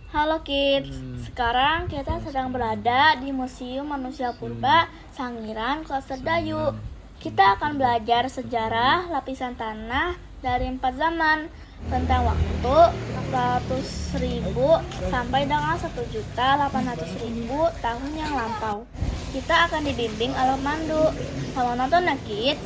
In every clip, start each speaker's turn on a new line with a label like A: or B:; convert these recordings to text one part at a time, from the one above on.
A: Halo kids, sekarang kita sedang berada di Museum Manusia Purba Sangiran, Kota Serdayu. Kita akan belajar sejarah lapisan tanah dari 4 zaman, tentang waktu 400.000 sampai dengan 1.800.000 tahun yang lampau. Kita akan dibimbing oleh pemandu. Selamat nonton ya kids.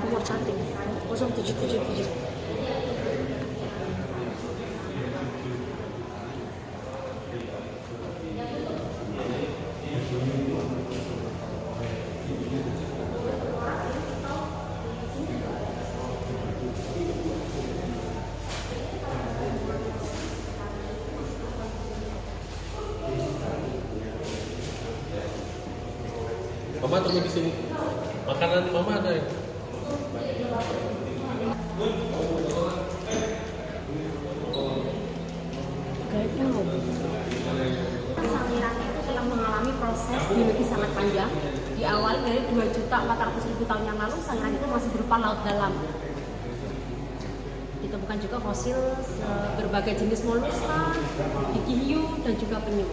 B: Nomor cantik 0777.
C: Mama tunggu di sini. Makanan Mama ada ya?
B: Sangiran itu telah mengalami proses geologi sangat panjang. Diawali dari 2.400.000 tahun yang lalu, Sangiran itu masih berupa laut dalam. Ditemukan juga fosil berbagai jenis moluska, gigi hiu, dan juga penyu.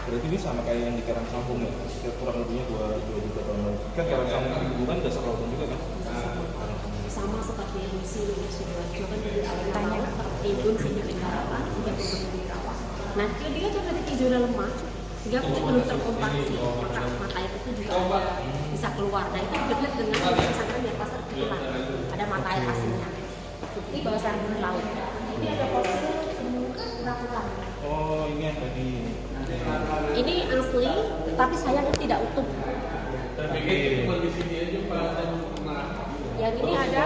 D: Berarti ini sama kayak yang di Karang Sambung ya, kurang lebihnya 2 juta tahun lalu. Kan Karang Sambung itu kan dasar lautan juga kan?
B: Sama seperti erupsi Gunung Sidoarjo kan dari awalnya tertimbun sehingga pendaratan sehingga berbentuk di rawa. Nah, dia juga dari zona lemah sehingga belum terkompaksi, maka mata air itu juga bisa keluar. Nah, itu dilihat dengan Sangiran di atas terkilat ada mata air aslinya. Bukti bahwa Sangiran laut. Ini ada fosil ratusan.
D: Oh, ini yang tadi.
B: Ini asli, tetapi sayangnya tidak utuh. Yang ini ada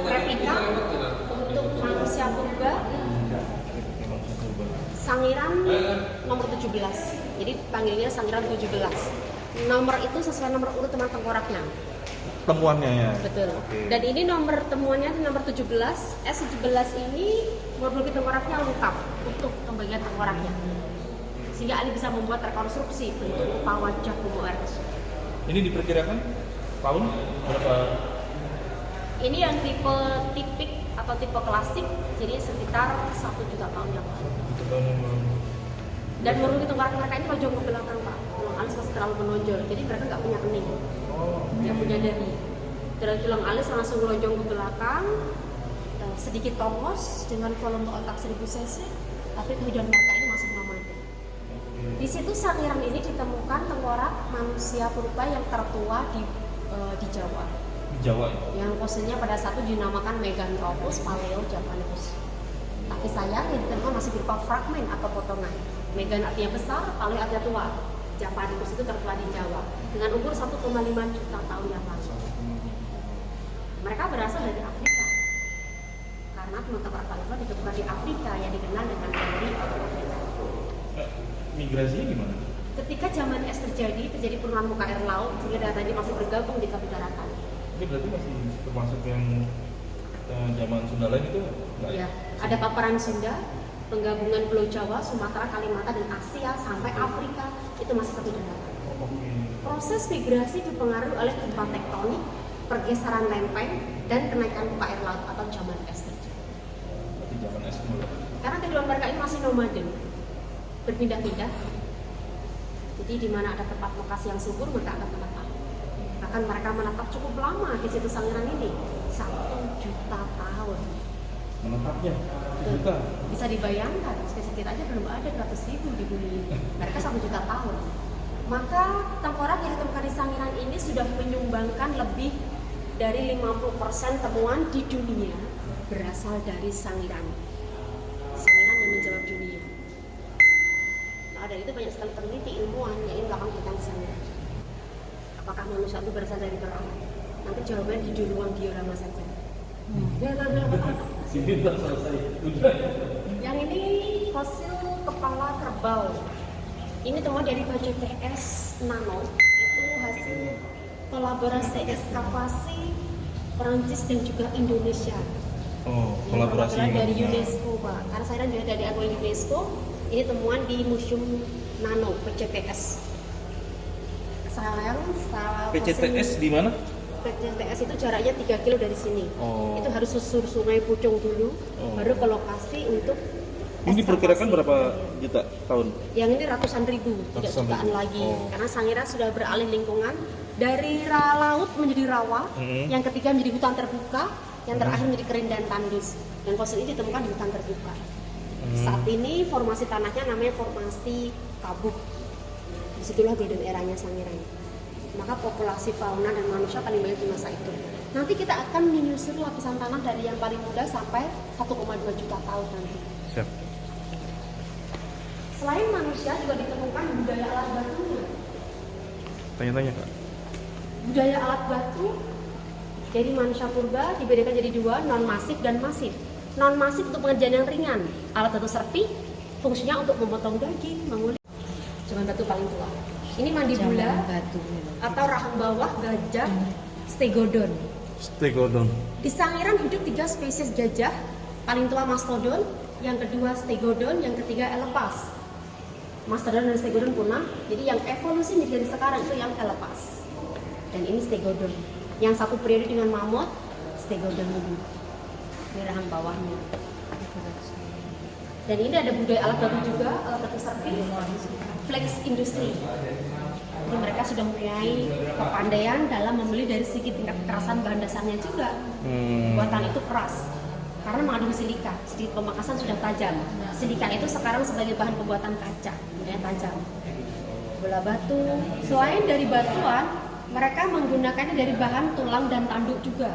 B: replika untuk manusia purba Sangiran nomor 17. Jadi panggilnya Sangiran 17. Nomor itu sesuai nomor urut teman tengkoraknya.
D: Temuannya ya?
B: Betul.
D: Oke.
B: Dan ini nomor temuannya nomor 17. S17 ini morfologi tengkoraknya lengkap untuk pembagian tengkoraknya. Sehingga Ali bisa membuat rekonstruksi bentuk rupa wajah Homo erectus.
D: Ini diperkirakan tahun berapa?
B: Ini yang tipe tipik atau tipe klasik, jadi sekitar 1 juta tahun yang lalu. Dan morfologi tengkorak mereka ini menonjol ke belakang, Pak. Tulang alis masih terlalu menonjol, jadi mereka nggak punya kening, nggak punya dahi. Dan tulang alis langsung melonjong ke belakang, sedikit tongos dengan volume otak 1000 cc, tapi kehidupan mereka ini masih nomaden. Di situ Sangiran ini ditemukan tengkorak manusia purba yang tertua di Jawa.
D: Di Jawa ya?
B: Yang posenya pada saat itu dinamakan Meganthropus Paleo-Japanicus. Tapi sayang yang ditemukan masih berupa fragmen atau potongan. Megan artinya besar, Paleo artinya tua. Japanicus itu tertua di Jawa dengan umur 1,5 juta tahun yang lalu. Mereka berasal dari Afrika. Karena teman-teman Paleo ditemukan di Afrika yang dikenal dengan teori Afrika.
D: Migrasinya gimana?
B: Ketika zaman es terjadi penurunan muka air laut sehingga data ini masih bergabung di kabut daratan.
D: Ini berarti masih termasuk yang zaman Sunda lain itu nggak
B: Ya, ada paparan Sunda, penggabungan Pulau Jawa, Sumatera, Kalimantan, dan Asia sampai Afrika itu masih satu daratan.
D: Oke.
B: Proses migrasi dipengaruhi oleh gempa tektonik, pergeseran lempeng, dan kenaikan muka air laut atau zaman es terjadi.
D: Berarti zaman es dulu.
B: Karena kehidupan mereka ini masih nomaden, berpindah-pindah. Jadi di mana ada tempat lokasi yang subur mereka akan menetap. Bahkan mereka menetap cukup lama di situ Sangiran ini, 1 juta tahun.
D: Menetapnya 1 juta.
B: Bisa dibayangkan, spesies aja belum ada 100.000 di bumi ini. Mereka 1 juta tahun. Maka tengkorak yang ditemukan di Sangiran ini sudah menyumbangkan lebih dari 50% temuan di dunia berasal dari Sangiran. Sangiran yang menjawab dunia. Nah, dari itu banyak sekali peneliti ilmuwan yang ingin melakukan tentang Sangiran. Apakah manusia itu berasal dari berak? Nanti jawabannya di ruang diorama saja.
D: Sini tak selesai. Udah.
B: tebal. Ini temuan dari PCTS Nano, itu hasil kolaborasi ekskavasi Perancis dan juga Indonesia.
D: Oh,
B: Yang
D: kolaborasi
B: dari
D: Nah.
B: UNESCO, Pak. Karena saya juga dari akun UNESCO, ini temuan di Museum Nano PCTS.
D: PCTS di mana?
B: PCTS itu jaraknya 3 kilo dari sini.
D: Oh.
B: Itu harus susur Sungai Pucung dulu,
D: Oh.
B: baru ke lokasi untuk
D: Ini diperkirakan
B: ekskavasi.
D: berapa juta tahun?
B: Yang ini ratusan ribu, tidak
D: Ratusan
B: jutaan
D: ribu.
B: lagi.
D: Oh.
B: Karena Sangiran sudah beralih lingkungan dari laut menjadi rawa, yang ketiga menjadi hutan terbuka, yang terakhir menjadi kerindan tandus. Dan fosil ini ditemukan di hutan terbuka. Saat ini formasi tanahnya namanya formasi kabuk. Disitulah golden eranya Sangiran. Maka populasi fauna dan manusia paling banyak di masa itu. Nanti kita akan menyusur lapisan tanah dari yang paling muda sampai 1,2 juta tahun nanti.
D: Siap.
B: Selain manusia juga ditemukan budaya alat batunya.
D: Tanya-tanya Kak.
B: Budaya alat batu dari manusia purba dibedakan jadi dua, non masif dan masif. Non masif untuk pengerjaan yang ringan, alat batu serpi fungsinya untuk memotong daging, mengulik. Zaman batu paling tua. Ini mandibula atau rahang bawah gajah stegodon.
D: Stegodon.
B: Di Sangiran hidup 3 spesies gajah, paling tua mastodon, yang kedua stegodon, yang ketiga elepas. Mastodon dan stegodon punah, jadi yang evolusi menjadi sekarang itu yang elepas. Dan ini stegodon. Yang satu periode dengan mamut, stegodon ini. Ini rahang bawahnya. Dan ini ada budaya alat batu juga, alat batu serpi, flex industri. Jadi mereka sudah mempunyai kepandaian dalam membeli dari segi tingkat kekerasan bahan dasarnya juga. Buatan itu keras karena mengandung silika. Sedikit pemakasan sudah tajam. Silika itu sekarang sebagai bahan pembuatan kaca, kemudian tajam. Bola batu. Selain dari batuan, mereka menggunakannya dari bahan tulang dan tanduk juga.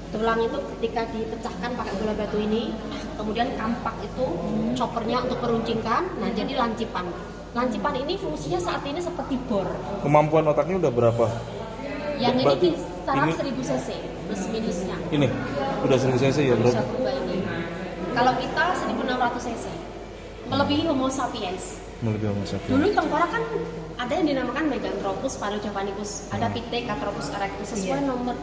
B: Tulang itu ketika dipecahkan pakai bola batu ini, kemudian kampak itu choppernya untuk meruncingkan, nah jadi lancipan. Lancipan ini fungsinya saat ini seperti bor.
D: Kemampuan otaknya udah berapa?
B: Yang ini
D: Batu.
B: kisaran
D: Ini-
B: 1000 cc plus minusnya.
D: Ini udah 1000 cc ya berarti?
B: Manusia purba ini. Kalau kita 1600 cc, melebihi Homo sapiens.
D: Melebihi Homo sapiens.
B: Dulu tengkorak kan ada yang dinamakan Meganthropus paleojavanicus, ada Pithecanthropus erectus sesuai nomor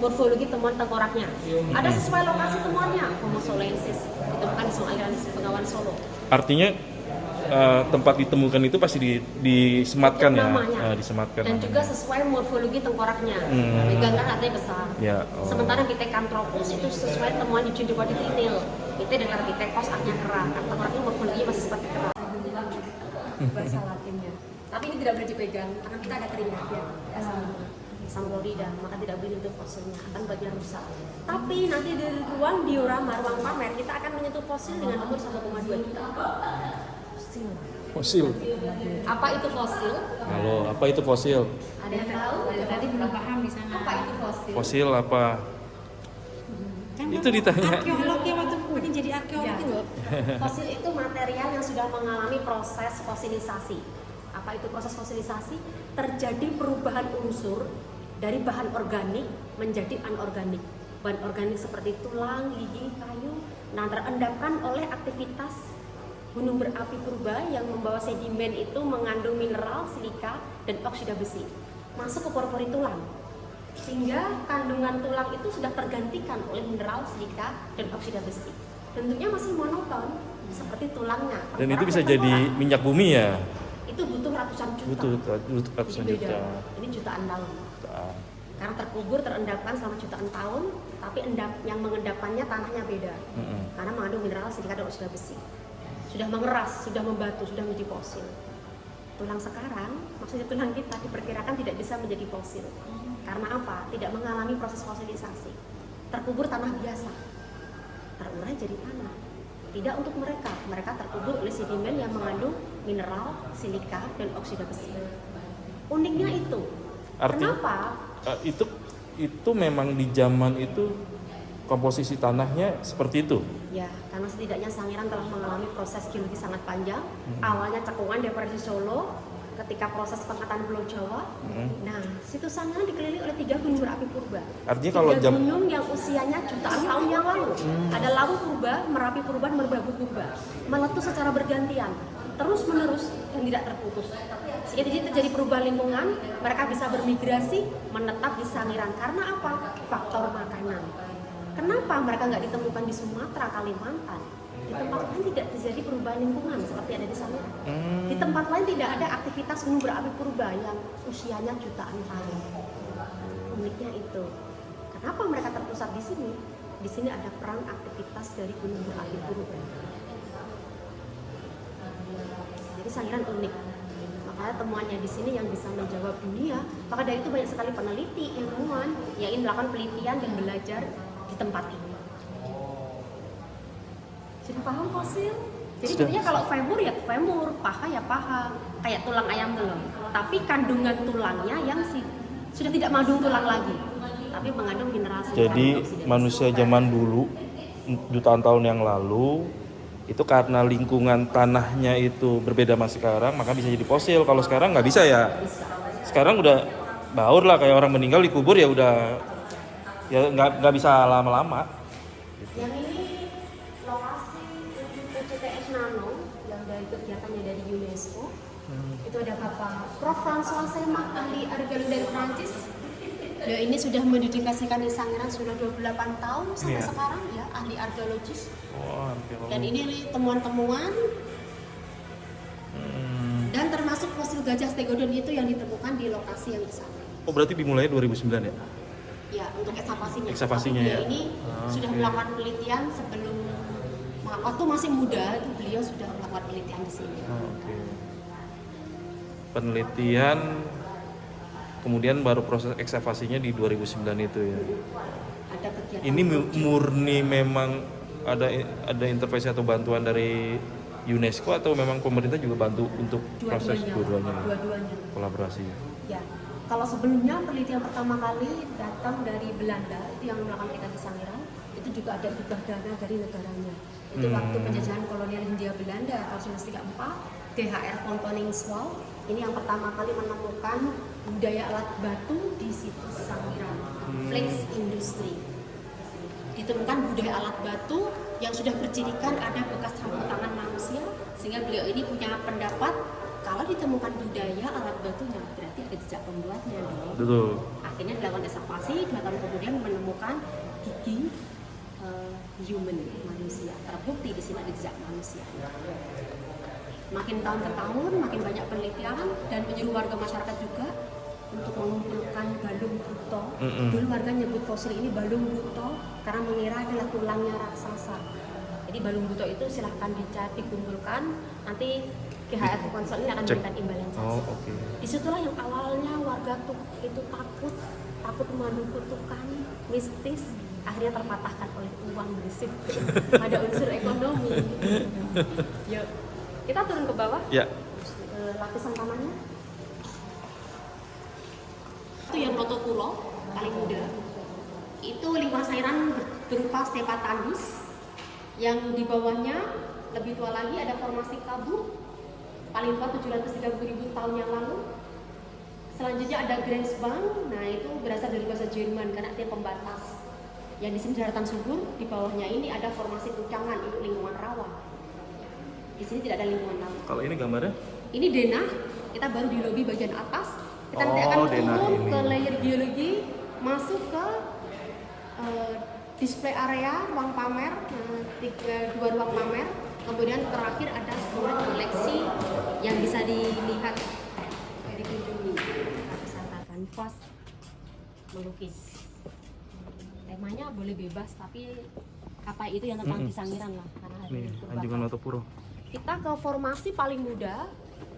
B: morfologi temuan tengkoraknya. Ada sesuai lokasi temuannya, Homo solensis ditemukan di Sungai Aliran Bengawan Solo.
D: Artinya tempat ditemukan itu pasti disematkan ya,
B: Namanya.
D: disematkan.
B: Dan
D: namanya.
B: juga sesuai morfologi tengkoraknya. Megang kan artinya besar.
D: Ya, oh.
B: Sementara Pithecanthropus itu sesuai temuan di Jundibody Titil. Pithe dengan Pithekos artinya kerah. Kan tengkoraknya morfologinya masih seperti kerah. Bahasa Latinnya. Tapi ini tidak boleh dipegang karena kita ada keringatnya. Asam klorida, maka tidak boleh menyentuh fosilnya, akan bagian rusak. Tapi nanti di ruang diorama, ruang pamer, kita akan menyentuh fosil dengan umur 1,2 juta. Fosil.
D: Fosil.
B: Apa itu fosil?
D: Halo, apa itu fosil?
B: Ada yang tahu?
E: Tadi belum paham di sana.
B: Apa itu fosil?
D: Fosil apa?
E: Kan
D: Itu ditanya.
E: arkeolog ya waktu pengen jadi arkeolog itu.
B: Fosil itu material yang sudah mengalami proses fosilisasi. Apa itu proses fosilisasi? Terjadi perubahan unsur dari bahan organik menjadi anorganik. Bahan organik seperti tulang, gigi, kayu, nah terendapkan oleh aktivitas gunung berapi purba yang membawa sedimen itu mengandung mineral, silika, dan oksida besi. Masuk ke pori-pori tulang. Sehingga kandungan tulang itu sudah tergantikan oleh mineral, silika, dan oksida besi. Bentuknya masih monoton, seperti tulangnya.
D: Dan itu bisa
B: Tengkorak
D: jadi
B: berkeluar.
D: minyak bumi ya?
B: Itu butuh ratusan juta.
D: Butuh ratusan
B: Jadi beda.
D: juta.
B: Ini jutaan tahun. Karena terkubur, terendapkan selama jutaan tahun, tapi yang mengendapkannya tanahnya beda. Karena mengandung mineral, silika, dan oksida besi. Sudah mengeras, sudah membatu, sudah menjadi fosil. Tulang sekarang, maksudnya tulang kita diperkirakan tidak bisa menjadi fosil. Karena apa? Tidak mengalami proses fosilisasi. Terkubur tanah biasa, terurai jadi tanah. Tidak untuk mereka, mereka terkubur oleh sedimen yang mengandung mineral, silika, dan oksida besi. Uniknya itu. Kenapa?
D: Itu memang di zaman itu komposisi tanahnya seperti itu.
B: Ya, karena setidaknya Sangiran telah mengalami proses geologi sangat panjang. Awalnya cekungan depresi Solo, ketika proses pengangkatan Pulau Jawa. Nah, situs Sangiran dikelilingi oleh 3 gunung berapi purba.
D: Artinya kalau
B: 3
D: jam
B: gunung yang usianya jutaan tahun yang lalu. Ada Lawu Purba, Merapi Purba, dan Merbabu Purba. Meletus secara bergantian, terus menerus dan tidak terputus. Sehingga jadi terjadi perubahan lingkungan, mereka bisa bermigrasi menetap di Sangiran. Karena apa? Faktor makanan. Kenapa mereka nggak ditemukan di Sumatera, Kalimantan? Di tempat lain tidak terjadi perubahan lingkungan seperti ada di Sangiran. Di tempat lain tidak ada aktivitas gunung berapi purba yang usianya jutaan tahun. Uniknya itu. Kenapa mereka terpusat di sini? Di sini ada peran aktivitas dari gunung berapi purba. Jadi Sangiran unik. Makanya temuannya di sini yang bisa menjawab dunia. Maka dari itu banyak sekali peneliti, ilmuwan yang ingin melakukan penelitian dan belajar di tempat ini. Sudah paham fosil? Jadi intinya kalau femur ya femur, paha ya paha, kayak tulang ayam telur. Tapi kandungan tulangnya yang sudah tidak mengandung tulang lagi, tapi mengandung mineral.
D: jadi manusia zaman dulu jutaan tahun yang lalu itu karena lingkungan tanahnya itu berbeda sama sekarang, maka bisa jadi fosil. Kalau sekarang nggak bisa ya. Sekarang udah baur lah, kayak orang meninggal dikubur ya udah ya nggak bisa lama-lama.
B: Yang ini lokasi PCTS Nano yang dari kegiatannya dari UNESCO. Itu ada Bapak Prof. François Semak, ahli arkeologi dari Prancis. Beliau ini sudah mendedikasikan di Sangiran sudah 28 tahun sampai
D: Iya.
B: sekarang ya, ahli arkeologis.
D: Oh,
B: Dan ini temuan-temuan dan termasuk fosil gajah stegodon itu yang ditemukan di lokasi yang di sana.
D: Oh, berarti dimulai 2009 ya?
B: Ya, untuk ekskavasinya.
D: Ekskavasinya
B: Tapi beliau
D: ya?
B: ini sudah melakukan penelitian sebelum waktu masih muda itu beliau sudah melakukan penelitian di sini.
D: Oke. Penelitian kemudian baru proses ekskavasinya di 2009 itu ya.
B: Ada kegiatan.
D: Ini murni memang ada intervensi atau bantuan dari UNESCO atau memang pemerintah juga bantu untuk proses
B: dua-duanya.
D: kolaborasi?
B: Ya. Kalau sebelumnya penelitian pertama kali datang dari Belanda itu yang melakukan penelitian di Sangiran, itu juga ada hibah dana dari negaranya. Itu waktu penjajahan kolonial Hindia Belanda tahun 1934, DHR von Koningswald ini yang pertama kali menemukan budaya alat batu di situs Sangiran, Flex Industry. Ditemukan budaya alat batu yang sudah bercirikan ada bekas campur tangan manusia, sehingga beliau ini punya pendapat kalau ditemukan budaya alat batunya berarti ada jejak pembuatnya dong.
D: Betul.
B: Akhirnya dilakukan ekskavasi, 2 tahun kemudian menemukan gigi human, manusia. Terbukti di sini ada jejak manusia. Makin tahun ke tahun makin banyak penelitian dan menyuruh warga masyarakat juga untuk mengumpulkan balung buto. Dulu warga nyebut fosil ini balung buto karena mengira adalah tulangnya raksasa. Jadi balung buto itu silahkan dicari, dikumpulkan, nanti GHR Konsol ini akan memberikan imbalan saksi.
D: Oh, oke.
B: Disitulah yang awalnya warga itu takut mengandung kutukan mistis, akhirnya terpatahkan oleh uang berisik. Ada unsur ekonomi. Yuk, kita turun ke bawah.
D: Ya.
B: Lapisan tanahnya. Itu yang Notopuro paling muda. Itu lingkungan Sangiran berupa stepa tandus. Yang di bawahnya lebih tua lagi ada formasi Kabu. Paling tua 730.000 tahun yang lalu. Selanjutnya ada Grenzbang. Nah, itu berasal dari bahasa Jerman karena artinya pembatas. Yang di sini daratan subur, di bawahnya ini ada formasi Kucangan, itu lingkungan rawa. Di sini tidak ada lingkungan laut.
D: Kalau ini gambarnya?
B: Ini denah, kita baru di lobi bagian atas. Kita nanti akan
D: denah
B: turun
D: ini.
B: ke layer geologi, masuk ke display area, ruang pamer, 2 ruang pamer. Kemudian terakhir ada sebuah koleksi yang bisa dilihat, dikunjungi. Kita bisa kanvas melukis. Temanya boleh bebas, tapi apa itu yang tentang di Sangiran lah. Karena
D: Nih,
B: ada
D: Anjungan Notopuro.
B: kita ke formasi paling muda,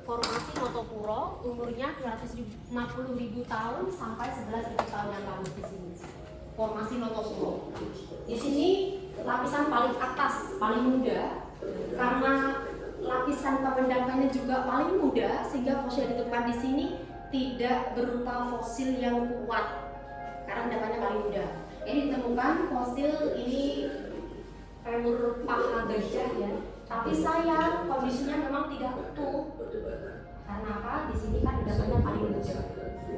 B: formasi Notopuro, umurnya 250.000 tahun sampai 11.000 tahun yang lalu di sini. Formasi Notopuro. Di sini lapisan paling atas, paling muda, karena lapisan kemendakannya juga paling muda, sehingga fosil yang ditemukan di sini tidak berupa fosil yang kuat, karena endapannya paling muda. Ini ditemukan fosil ini femur paha gajah ya. Tapi sayang, kondisinya memang tidak utuh. Karena apa? Di sini kan gambarnya paling muda.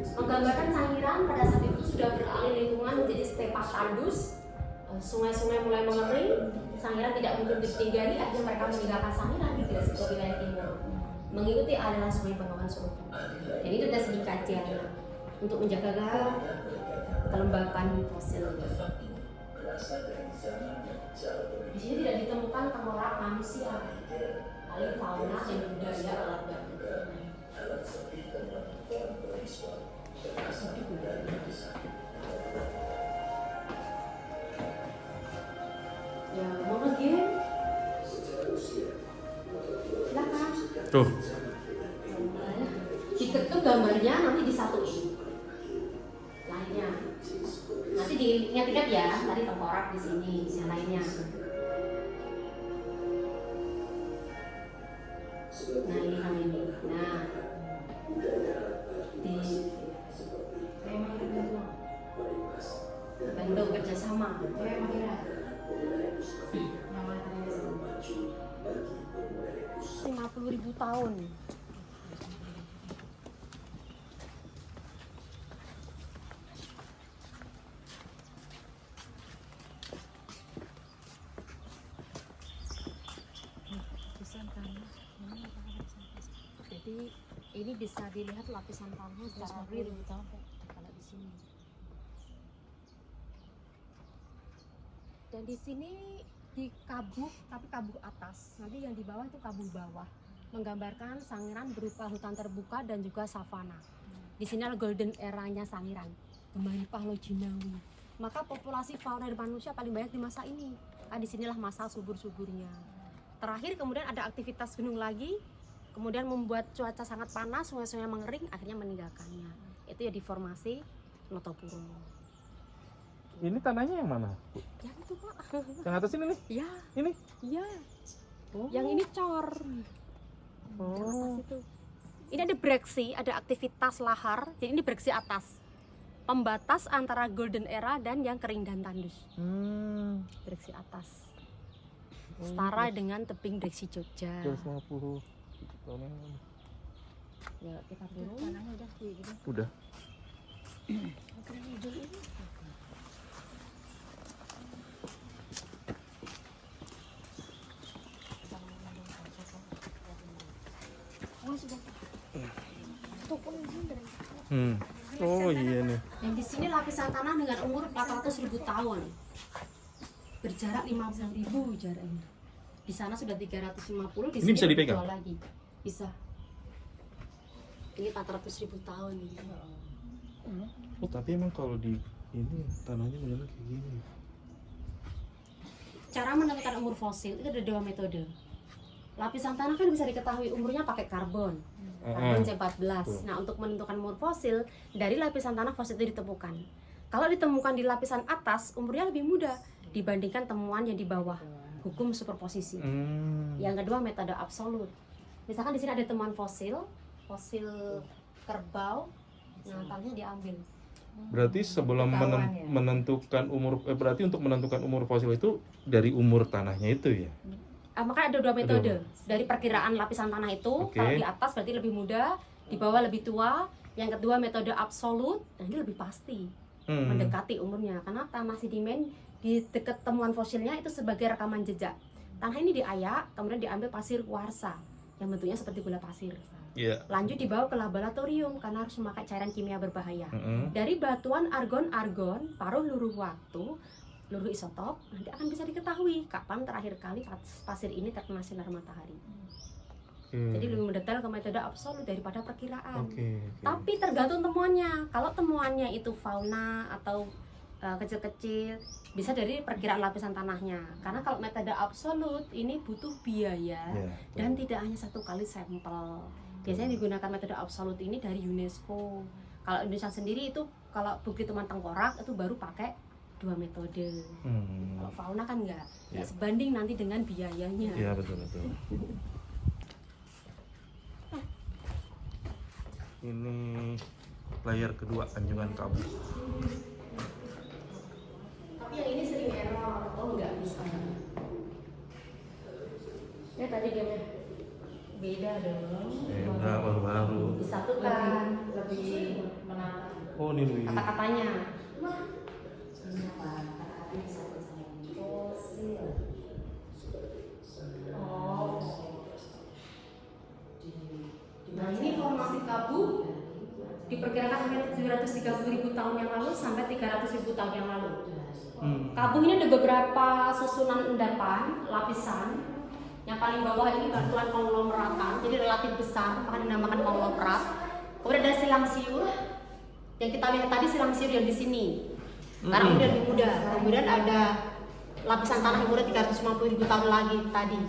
B: Menggambarkan Sangiran pada saat itu sudah beralih lingkungan menjadi stepa tandus. Sungai-sungai mulai mengering, Sangiran tidak mungkin ditinggali, akhirnya mereka meninggalkan Sangiran di wilayah timur, mengikuti aliran sungai Bengawan Solo. Jadi itu dari segi kajian untuk menjaga kelembapan fosil. Di sini tidak ditemukan tengkorak manusia, paling fauna dan budaya alat batu. Ya, mau nge-game? Silakan.
D: Tuh.
B: Diketuk gambarnya, nanti disatuin lainnya. Nanti diingat-ingat ya, tadi tengkorak di sini, yang lainnya. Nah ini kan ini. Nah, bentuk kerjasama. 50.000 tahun. Jadi ini bisa dilihat lapisan tanah secara real kalau di sini. Dan di sini di kabuk, tapi kabuk atas. Nanti yang di bawah itu kabuk bawah, menggambarkan Sangiran berupa hutan terbuka dan juga savana. Di sini adalah golden eranya Sangiran, Gemampah Lojinawi. Maka populasi fauna dan manusia paling banyak di masa ini. Nah, disinilah masa subur-suburnya. Terakhir kemudian ada aktivitas gunung lagi, kemudian membuat cuaca sangat panas, sungai-sungai mengering, akhirnya meninggalkannya. Itu ya deformasi Notopuro.
D: Ini tanahnya yang mana, Bu?
B: Yang itu Pak.
D: Yang atas ini nih?
B: Ya,
D: Ini?
B: ya.
D: Oh.
B: Yang ini cor. Yang atas itu. Ini ada breksi, ada aktivitas lahar. Jadi ini breksi atas. Pembatas antara golden era dan yang kering dan tandus. Breksi atas. Setara dengan tebing breksi Jogja.
D: 250 tahun yang lalu.
B: Ya, kita turun.
E: Tanahnya udah gitu.
D: Udah. Oh iya nih.
B: Yang di sini lapisan tanah dengan umur 400.000 tahun. Berjarak 50.000 jaraknya. Di sana sudah 350, di
D: Ini
B: sini
D: bisa dipegang?
B: dua lagi. Bisa. Ini 400.000 tahun ini.
D: Oh tapi emang kalau di ini tanahnya modelnya kayak gini.
B: Cara menentukan umur fosil itu ada dua metode. Lapisan tanah kan bisa diketahui umurnya pakai karbon. Karbon C14. Nah, untuk menentukan umur fosil, dari lapisan tanah fosil itu ditemukan. Kalau ditemukan di lapisan atas, umurnya lebih muda dibandingkan temuan yang di bawah. Hukum superposisi. Yang kedua metode absolut. Misalkan di sini ada temuan fosil kerbau, nah tanahnya diambil.
D: Berarti sebelum menentukan umur, berarti untuk menentukan umur fosil itu dari umur tanahnya itu ya?
B: Maka ada dua metode. Dari perkiraan lapisan tanah itu, kalau di atas berarti lebih muda, di bawah lebih tua. Yang kedua metode absolut, dan ini lebih pasti mendekati umurnya, karena tanah sedimen di dekat temuan fosilnya itu sebagai rekaman jejak. Tanah ini diayak, kemudian diambil pasir kuarsa yang bentuknya seperti gula pasir. Lanjut dibawa ke laboratorium karena harus memakai cairan kimia berbahaya. Dari batuan argon paruh luruh waktu, luruh isotop, nanti akan bisa diketahui kapan terakhir kali pasir ini terkena sinar matahari. Jadi lebih mendetail ke metode absolut daripada perkiraan. Tapi tergantung temuannya. Kalau temuannya itu fauna atau kecil-kecil, bisa dari perkiraan lapisan tanahnya. Karena kalau metode absolut ini butuh biaya dan tidak hanya satu kali sampel. Biasanya digunakan metode absolut ini dari UNESCO. Kalau Indonesia sendiri itu kalau bukti temuan tengkorak itu baru pakai dua metode. Kalau fauna kan nggak sebanding nanti dengan biayanya.
D: Iya betul. Ini layar kedua Anjungan Kabu.
B: Tapi yang ini sering error, nggak bisa. Ini tadi gamenya. Beda dong.
D: Beda, baru-baru.
B: Disatukan, lebih menata
D: Oh, ini lebih.
B: kata-katanya. Oh. Nah, ini formasi Kabu diperkirakan mungkin 730.000 tahun yang lalu sampai 300.000 tahun yang lalu. Kabu ini ada beberapa susunan endapan, lapisan. Yang paling bawah ini batuan konglomeratan, jadi relatif besar, maka dinamakan konglomerat. Kemudian ada silang siur, yang kita lihat tadi silang siur yang di sini. Karena kemudian lebih muda. Kemudian ada lapisan tanah yang muda 350.000 tahun lagi tadi.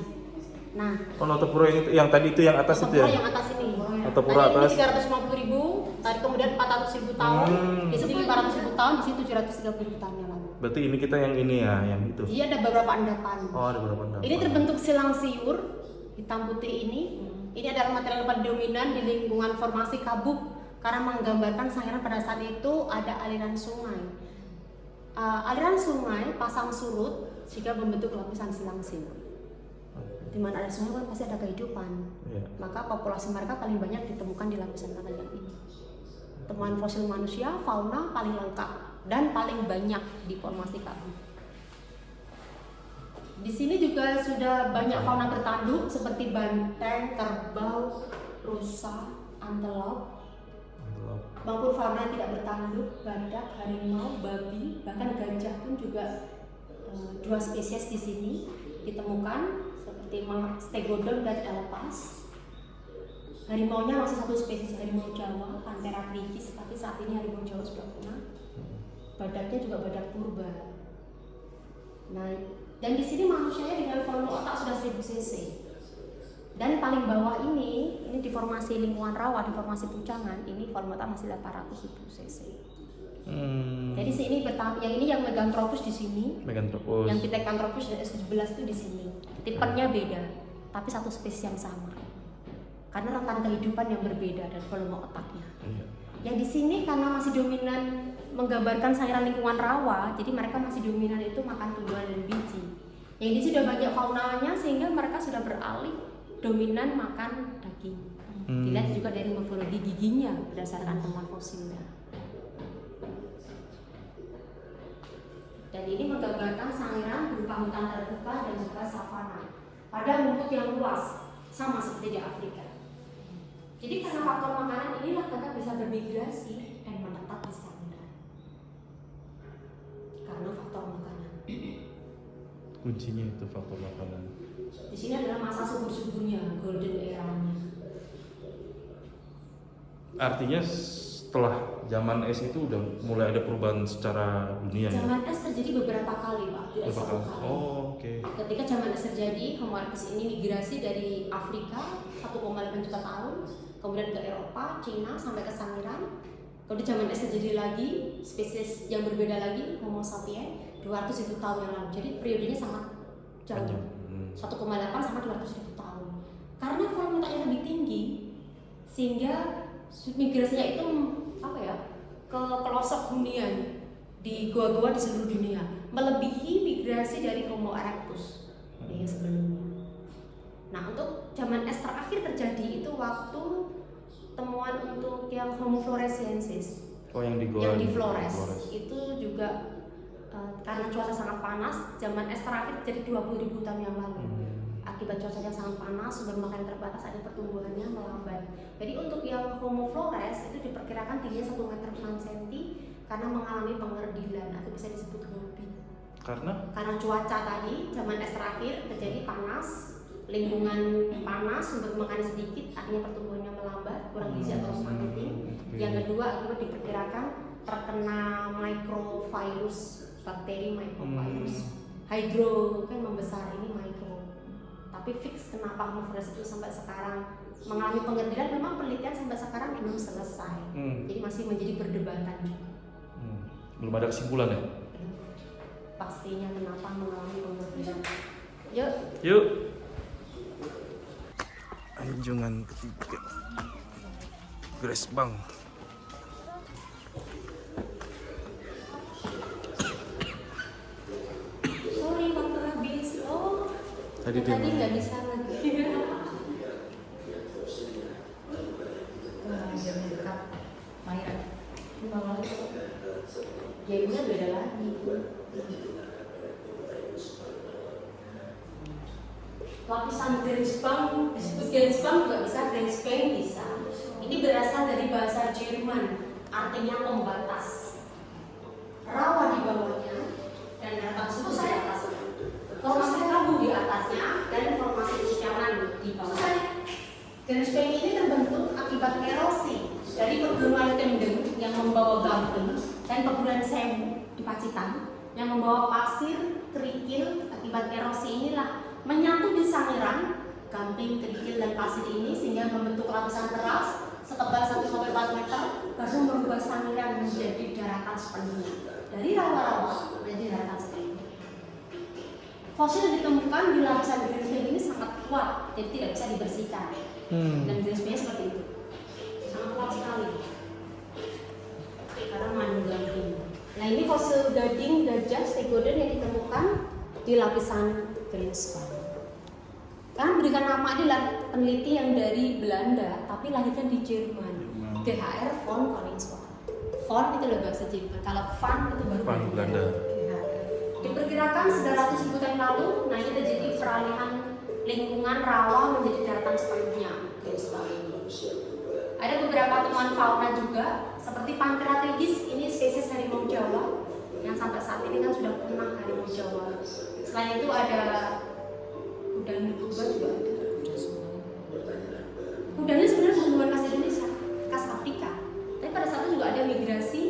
B: Nah,
D: Notopuro yang tadi itu yang atas itu ya?
B: yang atas ini.
D: Notopuro
B: Tadi
D: atas.
B: ini 350.000, tadi kemudian 400.000 tahun, di sini 500.000 tahun, di sini 730.000 tahun yang lalu.
D: Berarti ini kita yang ini ya, yang itu.
B: Jadi ada beberapa endapan.
D: Oh, ada beberapa endapan.
B: Ini terbentuk silang siur hitam putih ini. Ini adalah material paling dominan di lingkungan formasi Kabuk karena menggambarkan Sangiran pada saat itu ada aliran sungai. Aliran sungai pasang surut sehingga membentuk lapisan silang siur. Di mana ada sungai kan pasti ada kehidupan.
D: Iya.
B: Maka populasi mereka paling banyak ditemukan di lapisan tanah yang ini. Temuan fosil manusia, fauna paling lengkap dan paling banyak di formasi Kabuk. Di sini juga sudah banyak fauna bertanduk seperti banteng, kerbau, rusa, antelop, maupun fauna yang tidak bertanduk, badak, harimau, babi, bahkan gajah pun juga 2 spesies di sini ditemukan seperti stegodon dan elepas. Harimaunya masih 1 spesies, harimau Jawa, Panthera trichis, tapi saat ini harimau Jawa sudah punah. Badaknya juga badak purba. Nah, dan di sini manusianya dengan volume otak sudah 1000 cc. Dan paling bawah ini di formasi lingkungan rawa, di formasi Pucangan, ini volume otak masih 800.000 cc. Jadi sini yang ini yang Meganthropus di sini.
D: Meganthropus.
B: Yang Pithecanthropus dan S17 itu di sini. Tipenya beda, tapi 1 spesies yang sama. Karena rentan kehidupan yang berbeda dan volume otaknya. Yang di sini karena masih dominan menggambarkan Sangiran lingkungan rawa, jadi mereka masih dominan itu makan tumbuhan dan biji. Yang di sini sudah banyak faunanya sehingga mereka sudah beralih dominan makan daging. Dilihat juga dari morfologi giginya berdasarkan temuan fosilnya. Dan ini menggambarkan Sangiran berupa hutan terbuka dan juga savana pada rumput yang luas, sama seperti di Afrika. Jadi karena faktor makanan inilah kakak bisa bermigrasi dan menetap di Sangiran. Karena faktor makanan.
D: Kuncinya itu faktor makanan.
B: Di sini adalah masa subur-suburnya, golden era-nya.
D: Artinya setelah zaman es itu udah mulai ada perubahan secara dunia ya?
B: Zaman es terjadi beberapa kali, Pak, tidak satu kali.
D: Oh, oke.
B: Ketika zaman es terjadi, Homo erectus ini migrasi dari Afrika 1,8 juta tahun, kemudian ke Eropa, Cina, sampai ke Sangiran. Kemudian zaman es terjadi lagi, spesies yang berbeda lagi, Homo sapiens, 200.000 tahun yang lalu. Jadi periodenya sangat jauh, 1,8 sampai 200.000 tahun. Karena volume otaknya lebih tinggi, sehingga migrasinya itu ke pelosok hunian di gua-gua di seluruh dunia, melebihi migrasi dari Homo erectus yang sebelumnya. Nah, untuk zaman es terakhir terjadi itu waktu temuan untuk yang Homo floresiensis.
D: Oh, yang di Goa.
B: Yang di Flores. Itu juga karena cuaca sangat panas, zaman es terakhir terjadi 20.000 tahun yang lalu. Akibat cuaca yang sangat panas, sumber makanan terbatas, ada pertumbuhannya melambat. Jadi untuk yang Homo flores itu diperkirakan tingginya 1 meter 6 cm karena mengalami pengerdilan atau bisa disebut hobbit.
D: Karena
B: Cuaca tadi zaman es terakhir terjadi panas, lingkungan panas, sumber makanan sedikit, artinya pertumbuhannya melambat, kurang gizi atau stunting. Yang kedua akibat diperkirakan terkena microvirus, bakteri microvirus. Hydro kan membesar, ini micro. Tapi fix kenapa Homo flores itu sampai sekarang mengalami pengerdilan, memang penelitian sampai sekarang belum selesai. Jadi masih menjadi perdebatan juga.
D: belum ada kesimpulan ya?
B: Pastinya kenapa mengalami pengerdilan.
D: Yuk. Anjungan ketiga. Gresbang.
B: Sorry waktu habis. Oh,
D: Tadi
B: nggak bisa lagi. Gamenya beda lagi. Lapisan Grenzbank, disebut Grenzbank juga bisa, Grenzbank bisa. Ini berasal dari bahasa Jerman, artinya pembatas. Rawa di bawahnya dan daratan suku di atasnya. Formasi labu di atasnya dan formasi ucapan di bawahnya. Grenzbank ini terbentuk akibat erosi dari perguruan Kendeng yang membawa gamping dan perguruan Sewu di Pacitan yang membawa pasir, kerikil. Akibat erosi inilah menyatu di Sangiran, gamping, kerikil, dan pasir ini sehingga membentuk lapisan keras setebal 1-4 meter, baru merubah Sangiran menjadi daratan sepenuhnya. Dari rawa-rawa menjadi daratan sepenuhnya. Fosil yang ditemukan di lapisan Grenzbank ini sangat kuat, jadi tidak bisa dibersihkan. Dan Grenzbanknya seperti itu, sangat kuat sekali karena mengandung gamping. Nah, ini fosil gading gajah stegodon yang ditemukan di lapisan Grenzbank. Karena berikan nama adalah peneliti yang dari Belanda, tapi lahirnya di Jerman. DHR von Koningswald. Von itu adalah bahasa Jerman. Kalau Van itu baru
D: Van Belanda.
B: Diperkirakan 900.000 tahun lalu, nah ini terjadi peralihan lingkungan rawa menjadi daratan sepenuhnya. Grenzbank. Ada beberapa temuan fauna juga, seperti Panthera tigris, ini spesies harimau Jawa yang sampai saat ini kan sudah punah harimau Jawa. Selain itu ada kudanil purba juga ada. Kudanil sebenarnya bukan hewan khas Indonesia, khas Afrika. Tapi pada saat itu juga ada migrasi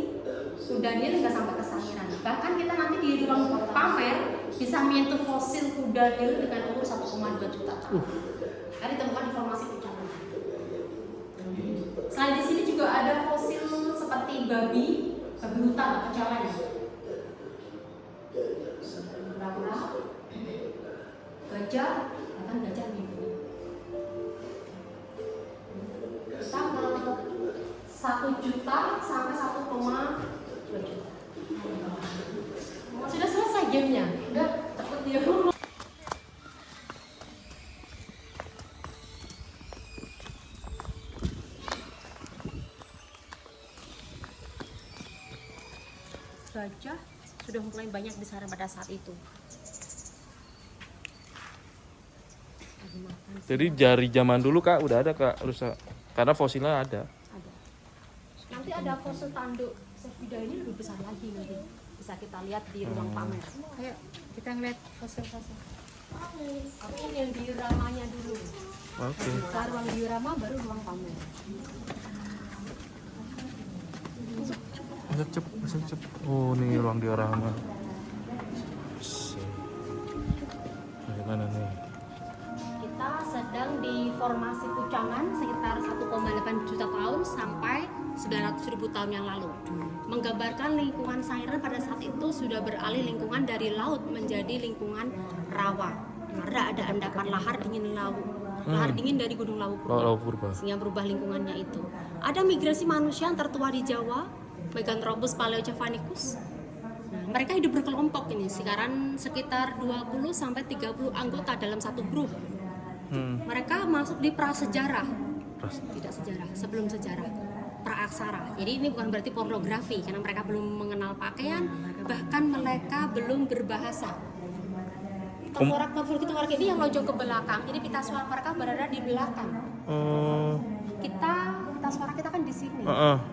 B: kudanil nggak sampai ke Sangiran. Bahkan kita nanti di ruang pamer bisa menyentuh fosil kudanil dengan umur 1,2 juta tahun. Ada ditemukan di formasi Pucaman. Selain di sini juga ada fosil seperti babi hutan atau jalan. Kura-kura, gajah, bahkan gajah minggu. Kita ke 1 juta sampai 1,2 juta. Sudah selesai gamenya, udah takut dia. Gajah sudah mulai banyak di sana pada saat itu.
D: Jadi dari zaman dulu Kak udah ada Kak rusa. Karena fosilnya ada.
B: Ada. Nanti ada fosil tanduk Sefida ini lebih besar lagi nanti. Bisa kita lihat di ruang pamer.
E: Ayo kita ngeliat fosil-fosil.
B: Tapi ini yang dioramanya dulu.
D: Oke.
B: Setelah ruang diorama baru ruang pamer.
D: Masuk cepet. Oh, nih ruang diorama. Gimana nih?
B: Kita sedang di formasi Pucaman sekitar 1,8 juta tahun sampai 900.000 tahun yang lalu. Menggambarkan lingkungan Sangiran pada saat itu sudah beralih lingkungan dari laut menjadi lingkungan rawa. Karena ada endapan lahar dingin laut. Lahar dingin dari Gunung Lawu Purba. Sehingga berubah lingkungannya itu. Ada migrasi manusia yang tertua di Jawa, Meganthropus paleojavanicus. Nah, mereka hidup berkelompok ini. Sekarang sekitar 20 sampai 30 anggota dalam satu grup. Mereka masuk di prasejarah. Tidak sejarah, sebelum sejarah. Praaksara. Jadi ini bukan berarti pornografi karena mereka belum mengenal pakaian, bahkan mereka belum berbahasa. Tengkorak ini yang lonjong ke belakang. Jadi pita suara mereka berada di belakang. Pita suara kita kan di sini.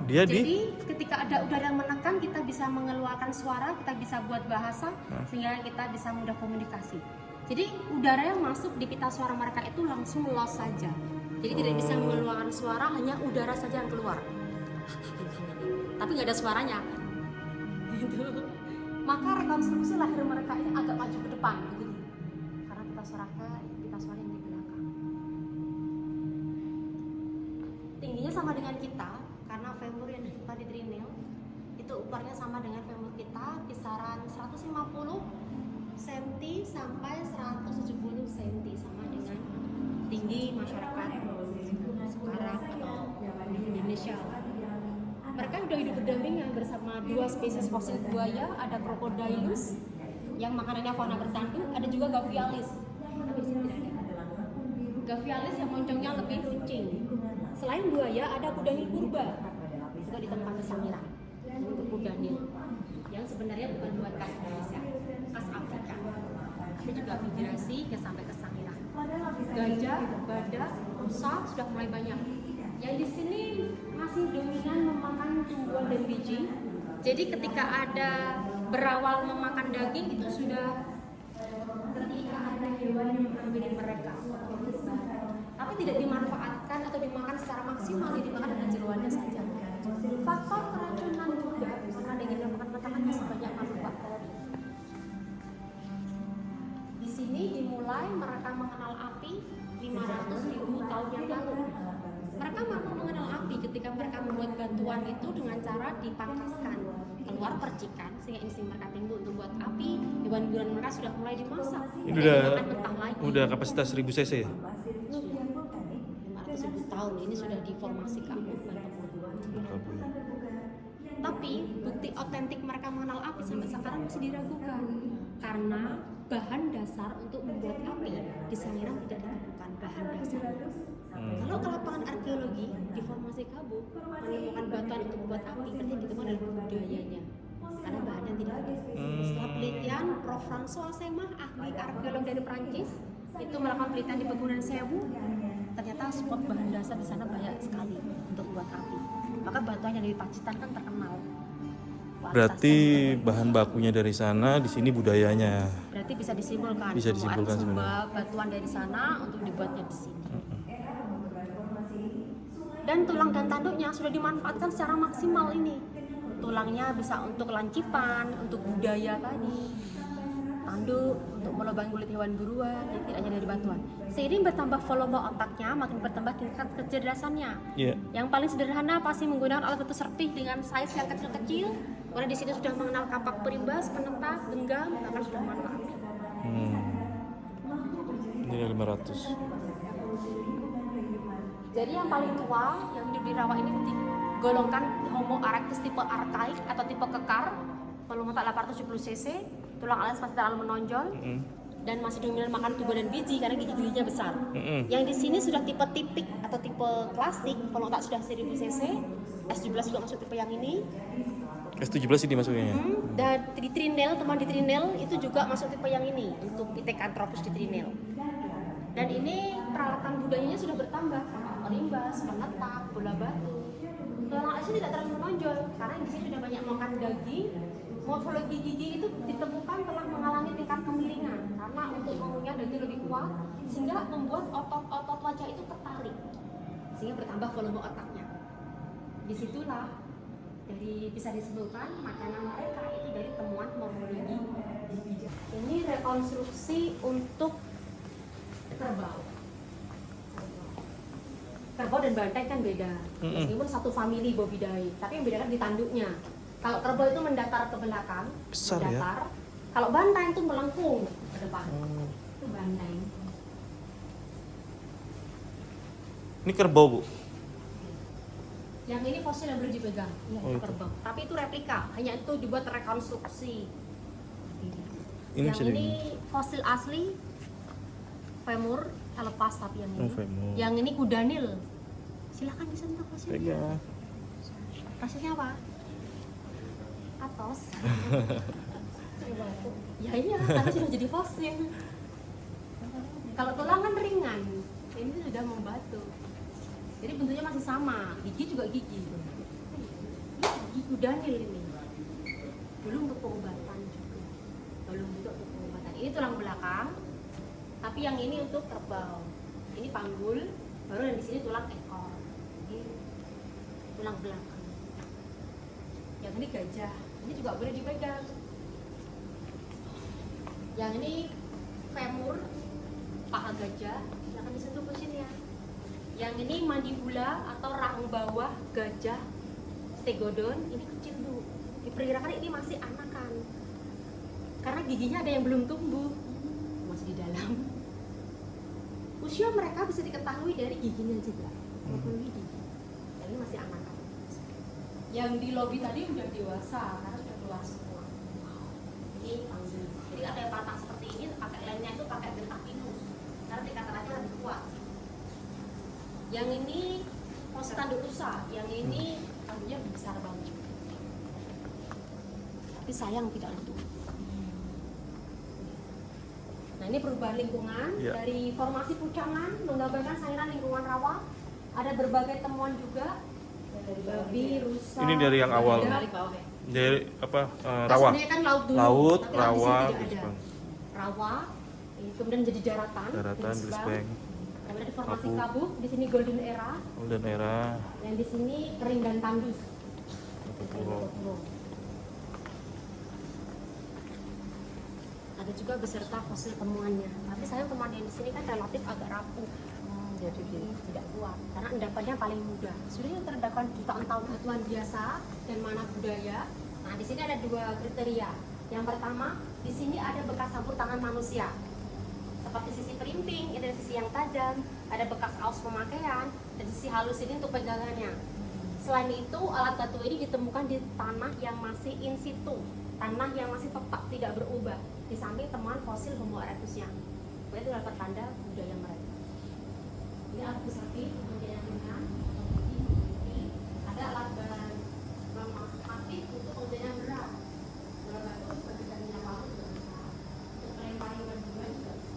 B: Jadi ketika ada udara yang menekan, kita bisa mengeluarkan suara, kita bisa buat bahasa, sehingga kita bisa mudah komunikasi. Jadi udara yang masuk di pita suara mereka itu langsung loss saja. Jadi tidak bisa mengeluarkan suara, hanya udara saja yang keluar. Tapi nggak ada suaranya. Gitu. Maka rekonstruksi lahir mereka ini agak maju ke depan, gitu. Karena pita suara yang di belakang. Tingginya sama dengan kita, karena femur yang kita di trinil itu ukurnya sama dengan femur kita, kisaran 150 cm sampai 170 cm, sama dengan tinggi masyarakat sekarang atau di Indonesia. Mereka sudah hidup berdampingan bersama dua spesies fosil buaya, ada Crocodylus yang makanannya fauna bertanduk, ada juga Gavialis. Tapi di sini tidak ada. Gavialis yang moncongnya lebih runcing. Selain buaya, ada kudanil purba juga ditemukan di Sangiran. untuk kudanil yang sebenarnya bukan buat khas Indonesia, khas Afrika, tapi juga migrasi ke sampai ke Sangiran. Gajah, badak, rusa sudah mulai banyak. Yang di sini masih dominan memakan tumbuhan dan biji. Jadi ketika ada berawal memakan daging itu sudah ketika ada hewan yang mengambil mereka. Tapi tidak dimanfaatkan atau dimakan secara maksimal, dimakan dengan jeroannya saja. Faktor keracunan juga karena daging yang makan potongan masih banyak mengandung bakteri. Di sini dimulai mereka mengenal api 500.000 tahun yang lalu. Mereka mampu mengenal api ketika mereka membuat batuan itu dengan cara dipangkaskan keluar percikan sehingga insting mereka timbul untuk buat api. Hewan buruan mereka sudah mulai dimasak.
D: Ini udah kapasitas 1000 cc ya?
B: 500.000 tahun ini sudah diformasikan. Tapi bukti otentik mereka mengenal api sampai sekarang masih diragukan karena bahan dasar untuk membuat api di Sangiran tidak ditemukan bahan dasar. Kalau ke lapangan arkeologi di Formasi Kabo menemukan batuan untuk membuat api, berarti ditemukan adalah budayanya karena bahannya tidak ada. Setelah penelitian, Prof. François Semah, ahli arkeolog dari Prancis, itu melakukan penelitian di Pegunungan Sewu, ternyata spot bahan dasar di sana banyak sekali untuk membuat api. Maka batuan yang dari Pacitan kan terkenal.
D: Berarti bahan bakunya dari sana, di sini budayanya.
B: Berarti bisa disimpulkan.
D: Bisa disimpulkan
B: bahwa
D: sebenarnya.
B: batuan dari sana untuk dibuatnya di sini. Dan tulang dan tanduknya sudah dimanfaatkan secara maksimal ini. Tulangnya bisa untuk lancipan, untuk budaya tadi. Tanduk untuk melubangi kulit hewan buruan, jadi tidak hanya dari batuan. Seiring bertambah volume otaknya, makin bertambah tingkat kecerdasannya.
D: Iya.
B: Yang paling sederhana pasti menggunakan alat bantu serpih dengan size yang kecil-kecil. Karena di sini sudah mengenal kapak perimbas, penetap, genggam, bahkan sudah mengenal api.
D: Ini 500.
B: Jadi yang paling tua yang hidup di rawa ini golongkan Homo erectus tipe arkaik atau tipe kekar, volume otak 870 cc, tulang alas masih terlalu menonjol. Dan masih dominan makan tubuh dan biji karena gigi-giginya besar. Yang di sini sudah tipe tipik atau tipe klasik, volume otak sudah 1000 cc, S17 juga masuk tipe yang ini.
D: S17 ini masuknya.
B: Dan di Trinel, teman di Trinel itu juga masuk tipe yang ini untuk Pithecanthropus di Trinel. Dan ini peralatan budayanya sudah bertambah, perimbas, penetap, bola batu. Tulang alasnya tidak terlalu menonjol karena di sini sudah banyak makan daging. Morfologi gigi itu ditemukan telah mengalami tingkat kemiringan karena untuk mengunyah daging lebih kuat sehingga membuat otot-otot wajah itu tertarik sehingga bertambah volume otaknya. Disitulah bisa disimpulkan makanan mereka itu dari temuan morfologi gigi. Ini rekonstruksi untuk kerbau. Kerbau dan banteng kan beda, meskipun satu famili Bovidae, tapi yang bedakan di tanduknya. Kalau kerbau itu mendatar ke belakang,
D: Besar
B: mendatar. Kalau banteng itu melengkung ke depan. Itu banteng.
D: Ini kerbau, Bu.
B: Yang ini fosil yang belum dipegang,
D: Oh, itu.
B: kerbau. Tapi itu replika, hanya itu dibuat rekonstruksi.
D: Ini
B: Yang
D: bisa
B: ini fosil asli, femur, lepas tapi yang ini.
D: femur.
B: Yang ini kudanil. Silakan disentuh fosilnya.
D: Pegang.
B: Fosilnya apa? Atos. Ya iya, karena sudah jadi fosil. Kalau tulang kan ringan, ini sudah membatu. Jadi bentuknya masih sama, gigi juga gigi. Ini gigi kudanil ini. Belum untuk pengobatan juga. Belum juga untuk pengobatan. Ini tulang belakang, tapi yang ini untuk kerbau. Ini panggul, baru yang di sini tulang ekor. Ini tulang belakang. Yang ini gajah, ini juga boleh dipegang. Yang ini femur, paha gajah, silakan disentuh ke sini ya. Yang ini mandibula atau rahang bawah gajah stegodon, ini kecil Bu. Diperkirakan ini masih anakan. Karena giginya ada yang belum tumbuh, masih di dalam. Usia mereka bisa diketahui dari giginya juga. Gigi. Dan ini masih anakan. Yang di lobi tadi udah dewasa karena sudah keluar semua. Ini panggul. Jadi ada yang patah seperti ini, pakai lainnya itu pakai getah pinus karena tingkatannya lebih kuat. Yang ini fosil tanduk rusa, yang ini tanduknya besar banget. tapi sayang tidak utuh. Nah, ini perubahan lingkungan
D: Ya.
B: dari formasi pucangan menggambarkan Sangiran lingkungan rawa. Ada berbagai temuan juga dari babi, rusa.
D: Ini dari yang awal.
B: Dari bawah ya.
D: Dari apa?
B: Nah,
D: Rawa.
B: sebenarnya kan laut dulu,
D: Laut,
B: tapi laut di
D: rawa,
B: sini tidak ada.
D: Brisbane.
B: Rawa, kemudian jadi daratan,
D: Daratan, Brisbane,
B: kemudian di formasi
D: Kabuk.
B: kabuk, di sini golden era,
D: Golden Era.
B: yang di sini kering dan tandus.
D: Oh.
B: Ada juga beserta fosil temuannya. Tapi sayang temuan yang di sini kan relatif agak rapuh, jadi tidak kuat karena endapannya paling muda. Sudah terdapat jutaan tahun batuan biasa dan mana budaya. Nah, di sini ada dua kriteria. Yang pertama, di sini ada bekas campur tangan manusia. Seperti sisi perinting, ini ada sisi yang tajam, ada bekas aus pemakaian, dan sisi halus ini untuk pegangannya. Selain itu, alat batu ini ditemukan di tanah yang masih in situ, tanah yang masih tetap tidak berubah, di samping temuan fosil Homo erectusnya. Itu adalah pertanda budaya mereka. Ini alat pusati, kemudian dengan ada alat bahan masif untuk kemudian berat. Berat batu seperti tadi yang lalu juga bisa. Untuk melempari bendungan juga bisa.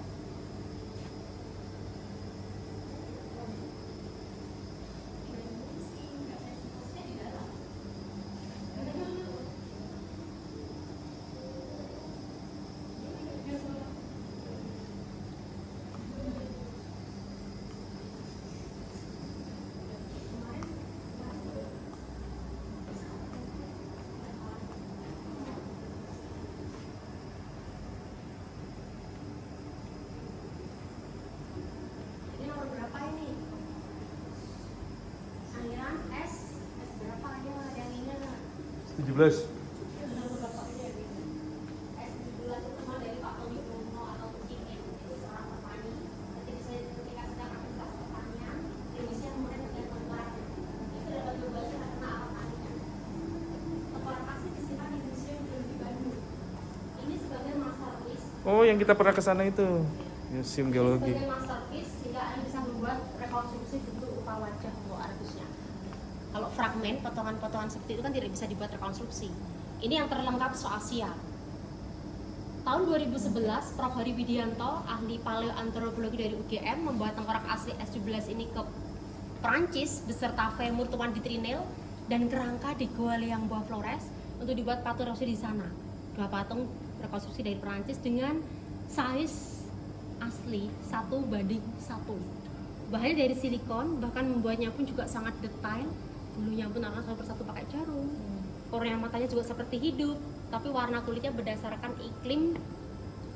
B: Ini nomor berapa ini? Sangiran S berapa ya yang ini?
D: 17.
B: S17 itu teman dari Pak Tommy Bruno atau Cikin, itu seorang petani. Ketika sedang aktivitas pertanian, Indonesia kemudian terlihat tengkorak. Itu dapat diobati karena alat taninya. Tengkorak asli disimpan di museum di Bandung. Ini sebagai masterpiece.
D: Oh, yang kita pernah ke sana itu. Museum Geologi.
B: Sebagai masterpiece sehingga Anda bisa membuat rekonstruksi bentuk rupa wajah Homo erectusnya. Kalau fragmen, potongan-potongan seperti itu kan tidak bisa dibuat rekonstruksi. Ini yang terlengkap se-Asia. Tahun 2011, Prof. Hari Widianto, ahli paleoantropologi dari UGM, membawa tengkorak asli S17 ini ke Perancis beserta femur tuan di Trinil dan kerangka di Goa Liang Bois Flores untuk dibuat patung rekonstruksi di sana. Dua patung rekonstruksi dari Perancis dengan size asli 1:1. Bahannya dari silikon, bahkan membuatnya pun juga sangat detail. Bulunya pun akan satu persatu pakai jarum. Kornea matanya juga seperti hidup, tapi warna kulitnya berdasarkan iklim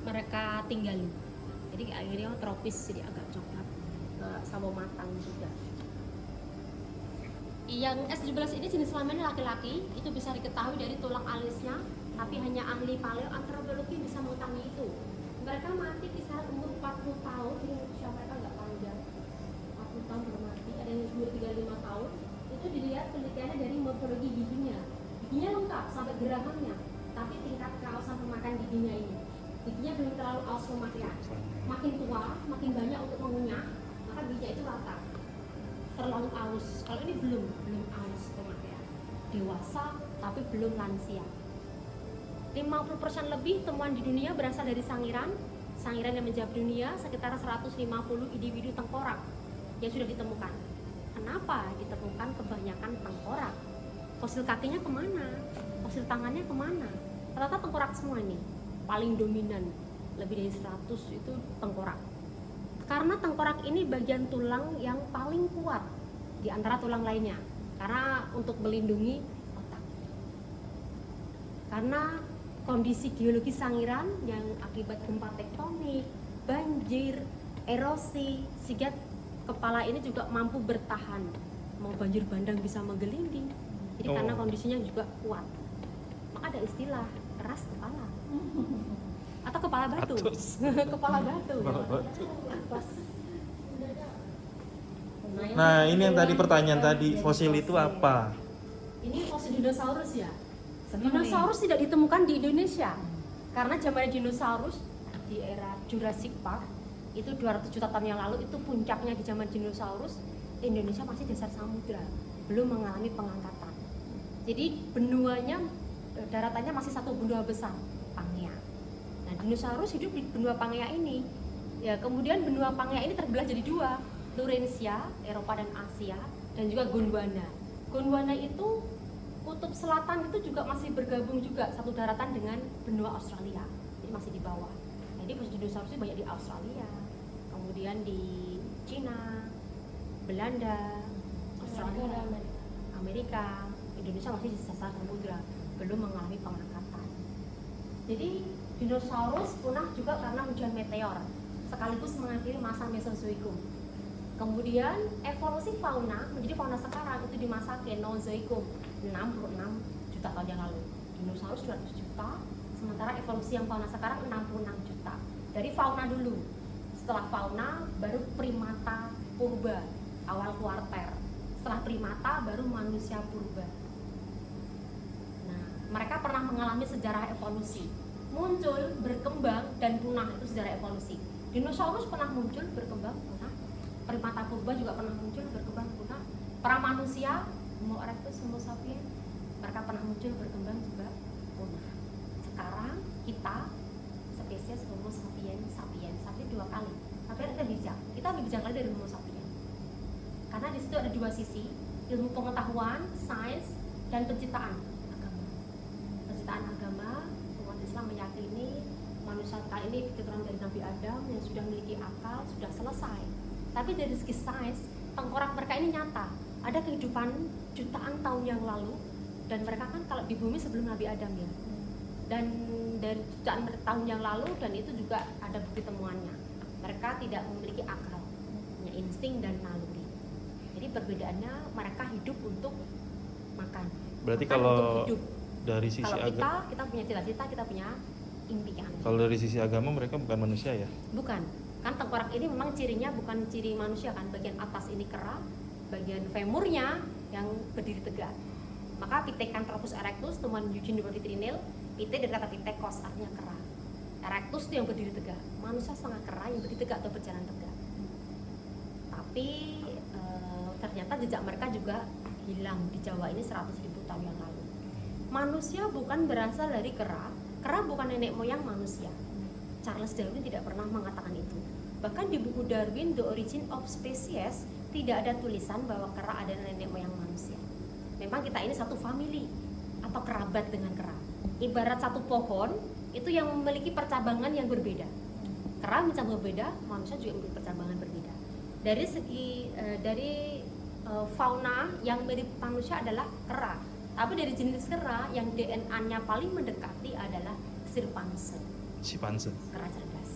B: mereka tinggali. Jadi akhirnya tropis, jadi agak coklat, sawo matang juga. Yang S17 ini jenis kelaminnya laki-laki, itu bisa diketahui dari tulang alisnya, tapi hanya ahli paleoantropologi bisa mengetahui itu. Mereka mati kisaran umur 40 tahun, jadi usia mereka nggak panjang. 40 tahun baru mati, ada yang umur 35 tahun. Itu dilihat penelitiannya dari morfologi giginya. Giginya lengkap sampai gerahamnya, tapi tingkat keausan pemakaian giginya ini. Giginya belum terlalu aus pemakaian. Makin tua, makin banyak untuk mengunyah, maka giginya itu rata. Terlalu aus. Kalau ini belum aus pemakaian. Dewasa, tapi belum lansia. 50% lebih temuan di dunia berasal dari Sangiran. Sangiran yang menjawab dunia sekitar 150 individu tengkorak yang sudah ditemukan. Kenapa ditemukan kebanyakan tengkorak? Fosil kakinya kemana? Fosil tangannya kemana? Rata-rata tengkorak semua ini. Paling dominan, lebih dari 100 itu tengkorak. Karena tengkorak ini bagian tulang yang paling kuat di antara tulang lainnya. Karena untuk melindungi otak. Karena kondisi geologi Sangiran yang akibat gempa tektonik, banjir, erosi, sehingga kepala ini juga mampu bertahan. Mau banjir bandang bisa menggelinding. Jadi karena kondisinya juga kuat. Maka ada istilah keras kepala. Atau kepala batu. Kepala batu. Atas.
D: Nah, ini yang tadi pertanyaan tadi, fosil itu apa?
B: Ini fosil dinosaurus ya. Dinosaurus tidak ditemukan di Indonesia karena zaman dinosaurus di era Jurassic Park itu 200 juta tahun yang lalu, itu puncaknya di zaman dinosaurus. Indonesia masih dasar samudra, belum mengalami pengangkatan. Jadi benuanya daratannya masih satu benua besar, Pangea. Nah, dinosaurus hidup di benua Pangea ini. Ya, kemudian benua Pangea ini terbelah jadi dua, Laurentia, Eropa dan Asia, dan juga Gondwana. Gondwana itu kutub selatan itu juga masih bergabung juga satu daratan dengan benua Australia. Jadi masih di bawah. Jadi dinosaurus itu banyak di Australia, kemudian di Cina, Belanda, Australia, Amerika. Indonesia masih di sesar samudra, belum mengalami pengangkatan. Jadi dinosaurus punah juga karena hujan meteor, sekaligus mengakhiri masa Mesozoikum. Kemudian evolusi fauna menjadi fauna sekarang itu di masa Kenozoikum, 66 juta tahun yang lalu. Dinosaurus 200 juta, sementara evolusi yang fauna sekarang 66 juta. Dari fauna dulu, setelah fauna baru primata purba, awal kuarter. Setelah primata baru manusia purba. Nah, mereka pernah mengalami sejarah evolusi, muncul, berkembang, dan punah. Itu sejarah evolusi. Dinosaurus pernah muncul, berkembang, punah. Primata purba juga pernah muncul, berkembang, punah. Pramanusia, Homo erectus, Homo sapiens, mereka pernah muncul, berkembang, juga punah. Sekarang kita spesies Homo sapiens, sapiens dua kali. Tapi kita bijak, kita lebih bijak lagi dari Homo sapiens. Karena di situ ada dua sisi, ilmu pengetahuan, sains, dan penciptaan agama. Penciptaan agama, umat Islam meyakini manusia kali ini keturunan dari Nabi Adam yang sudah memiliki akal, sudah selesai. Tapi dari segi sains, tengkorak mereka ini nyata. Ada kehidupan jutaan tahun yang lalu, dan mereka kan kalau di bumi sebelum Nabi Adam ya. Dan dari jutaan tahun yang lalu, dan itu juga ada bukti temuannya. Mereka tidak memiliki akal, hanya insting dan naluri. Jadi perbedaannya mereka hidup untuk makan.
D: Berarti
B: makan
D: kalau
B: untuk hidup.
D: dari sisi
B: Kalau
D: agama,
B: kita punya cita-cita, kita punya impian.
D: kalau dari sisi agama mereka bukan manusia ya?
B: Bukan, kan tengkorak ini memang cirinya bukan ciri manusia kan. Bagian atas ini kera, bagian femurnya yang berdiri tegak. Maka Pithecanthropus erectus, temuan Eugene de Trinil, pite dari kata pitekos artinya kera. Erectus itu yang berdiri tegak. Manusia setengah kera yang berdiri tegak atau berjalan tegak. Tapi ternyata jejak mereka juga hilang di Jawa ini 100.000 tahun yang lalu. Manusia bukan berasal dari kera bukan nenek moyang manusia. Charles Darwin tidak pernah mengatakan itu. Bahkan di buku Darwin, The Origin of Species, tidak ada tulisan bahwa kera adalah nenek moyang manusia. Memang kita ini satu family atau kerabat dengan kera. Ibarat satu pohon, itu yang memiliki percabangan yang berbeda. Kera mencabang berbeda, manusia juga memiliki percabangan berbeda. Dari segi fauna yang mirip manusia adalah kera. Tapi dari jenis kera yang DNA-nya paling mendekati adalah Schimpanse.
D: Schimpanse.
B: Kera cerdas.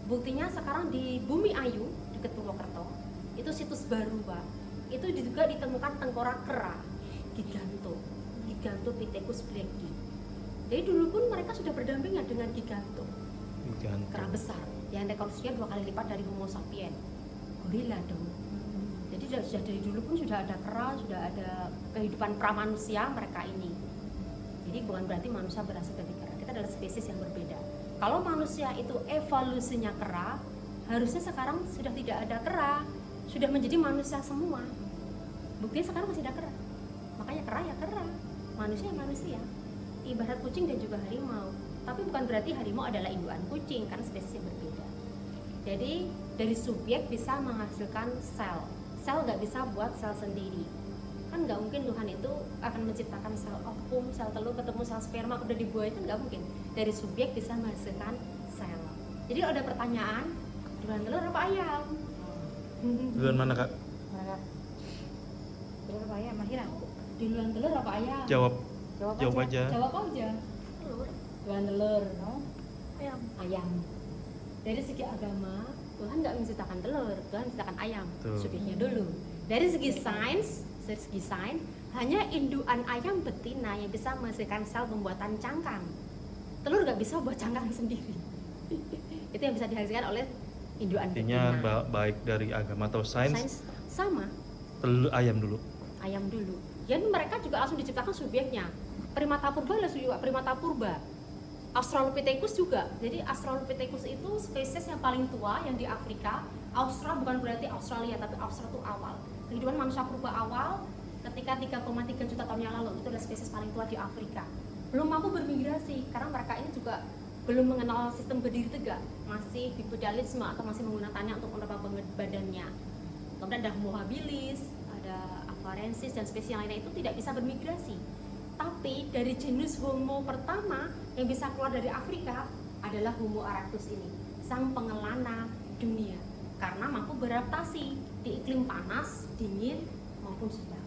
B: Buktinya sekarang di Bumi Ayu dekat Purwokerto, itu situs baru Pak. Itu juga ditemukan tengkorak kera Gigantopithecus blacki. Jadi dulu pun mereka sudah berdampingan dengan Giganto. Kera besar yang rekonstruksinya 2 kali lipat dari Homo sapiens. Gorila dong. Jadi sudah dari dulu pun sudah ada kera, sudah ada kehidupan pramanusia mereka ini. Jadi bukan berarti manusia berasal dari kera. Kita adalah spesies yang berbeda. Kalau manusia itu evolusinya kera, harusnya sekarang sudah tidak ada kera, sudah menjadi manusia semua. Buktinya sekarang masih ada kera. Makanya kera ya kera, manusia ya manusia. Ibarat kucing dan juga harimau. Tapi bukan berarti harimau adalah induan kucing, karena spesies yang berbeda. Jadi dari subjek bisa menghasilkan sel. Sel nggak bisa buat sel sendiri. Kan nggak mungkin Tuhan itu akan menciptakan sel ovum, sel telur, ketemu sel sperma, udah dibuat, itu nggak mungkin. Dari subjek bisa menghasilkan sel. Jadi kalau ada pertanyaan, duluan telur apa ayam?
D: Duluan mana kak?
E: Telur apa ya? Mahirah.
B: Duluan telur apa ayam?
D: Jawab
E: Jawab
D: aja.
B: Jawab aja. Telur. Duluan telur. No?
A: Ayam.
B: Ayam. Dari segi agama, Tuhan nggak menciptakan telur, Tuhan menciptakan ayam.
D: Tuh.
B: Subjeknya dulu. Dari segi sains, hanya induan ayam betina yang bisa menghasilkan sel pembuatan cangkang. Telur nggak bisa buat cangkang sendiri. Itu yang bisa dihasilkan oleh induan
D: Artinya
B: betina.
D: baik dari agama atau sains,
B: Sains sama,
D: telur ayam dulu.
B: ayam dulu. Jadi mereka juga langsung diciptakan subjeknya. Primata purba langsung juga primata purba. Australopithecus juga. Jadi Australopithecus itu spesies yang paling tua yang di Afrika. Austra bukan berarti Australia, tapi Austra itu awal. Kehidupan manusia purba awal ketika 3,3 juta tahun yang lalu. Itu adalah spesies paling tua di Afrika. belum mampu bermigrasi karena mereka ini juga belum mengenal sistem berdiri tegak, masih bipedalisme atau masih menggunakannya untuk menerbang badannya. Kemudian ada Homo habilis, ada Afarensis dan spesies yang lainnya itu tidak bisa bermigrasi. Tapi dari jenis Homo pertama yang bisa keluar dari Afrika adalah Homo erectus ini, sang pengelana dunia, karena mampu beradaptasi di iklim panas, dingin maupun sedang.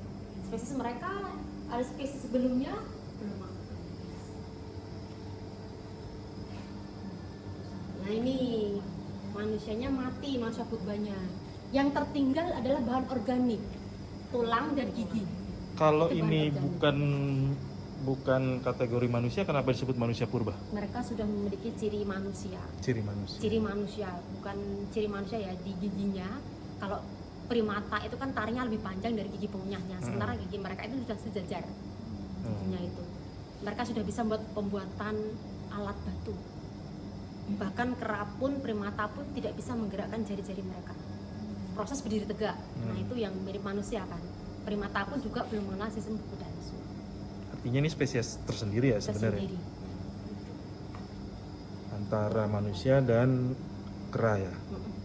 B: Spesies mereka ada spesies sebelumnya belum mampu. Nah ini manusianya mati, manusia purbanya. Yang tertinggal adalah bahan organik, tulang dan gigi.
D: Kalau
B: Itu
D: ini
B: bahan organik.
D: bukan kategori manusia, kenapa disebut manusia purba?
B: Mereka sudah memiliki ciri manusia.
D: Ciri manusia.
B: Ciri manusia, bukan ciri manusia ya, di giginya. Kalau primata itu kan taringnya lebih panjang dari gigi pengunyahnya, sementara gigi mereka itu sudah sejajar giginya itu. Mereka sudah bisa membuat pembuatan alat batu. Bahkan kera pun, primata pun tidak bisa menggerakkan jari-jari mereka. Proses berdiri tegak, nah itu yang mirip manusia kan. Primata pun juga belum mengenal sistem bipedalisme.
D: Artinya ini spesies tersendiri ya sebenarnya.
B: Tersendiri.
D: Antara manusia dan kera ya.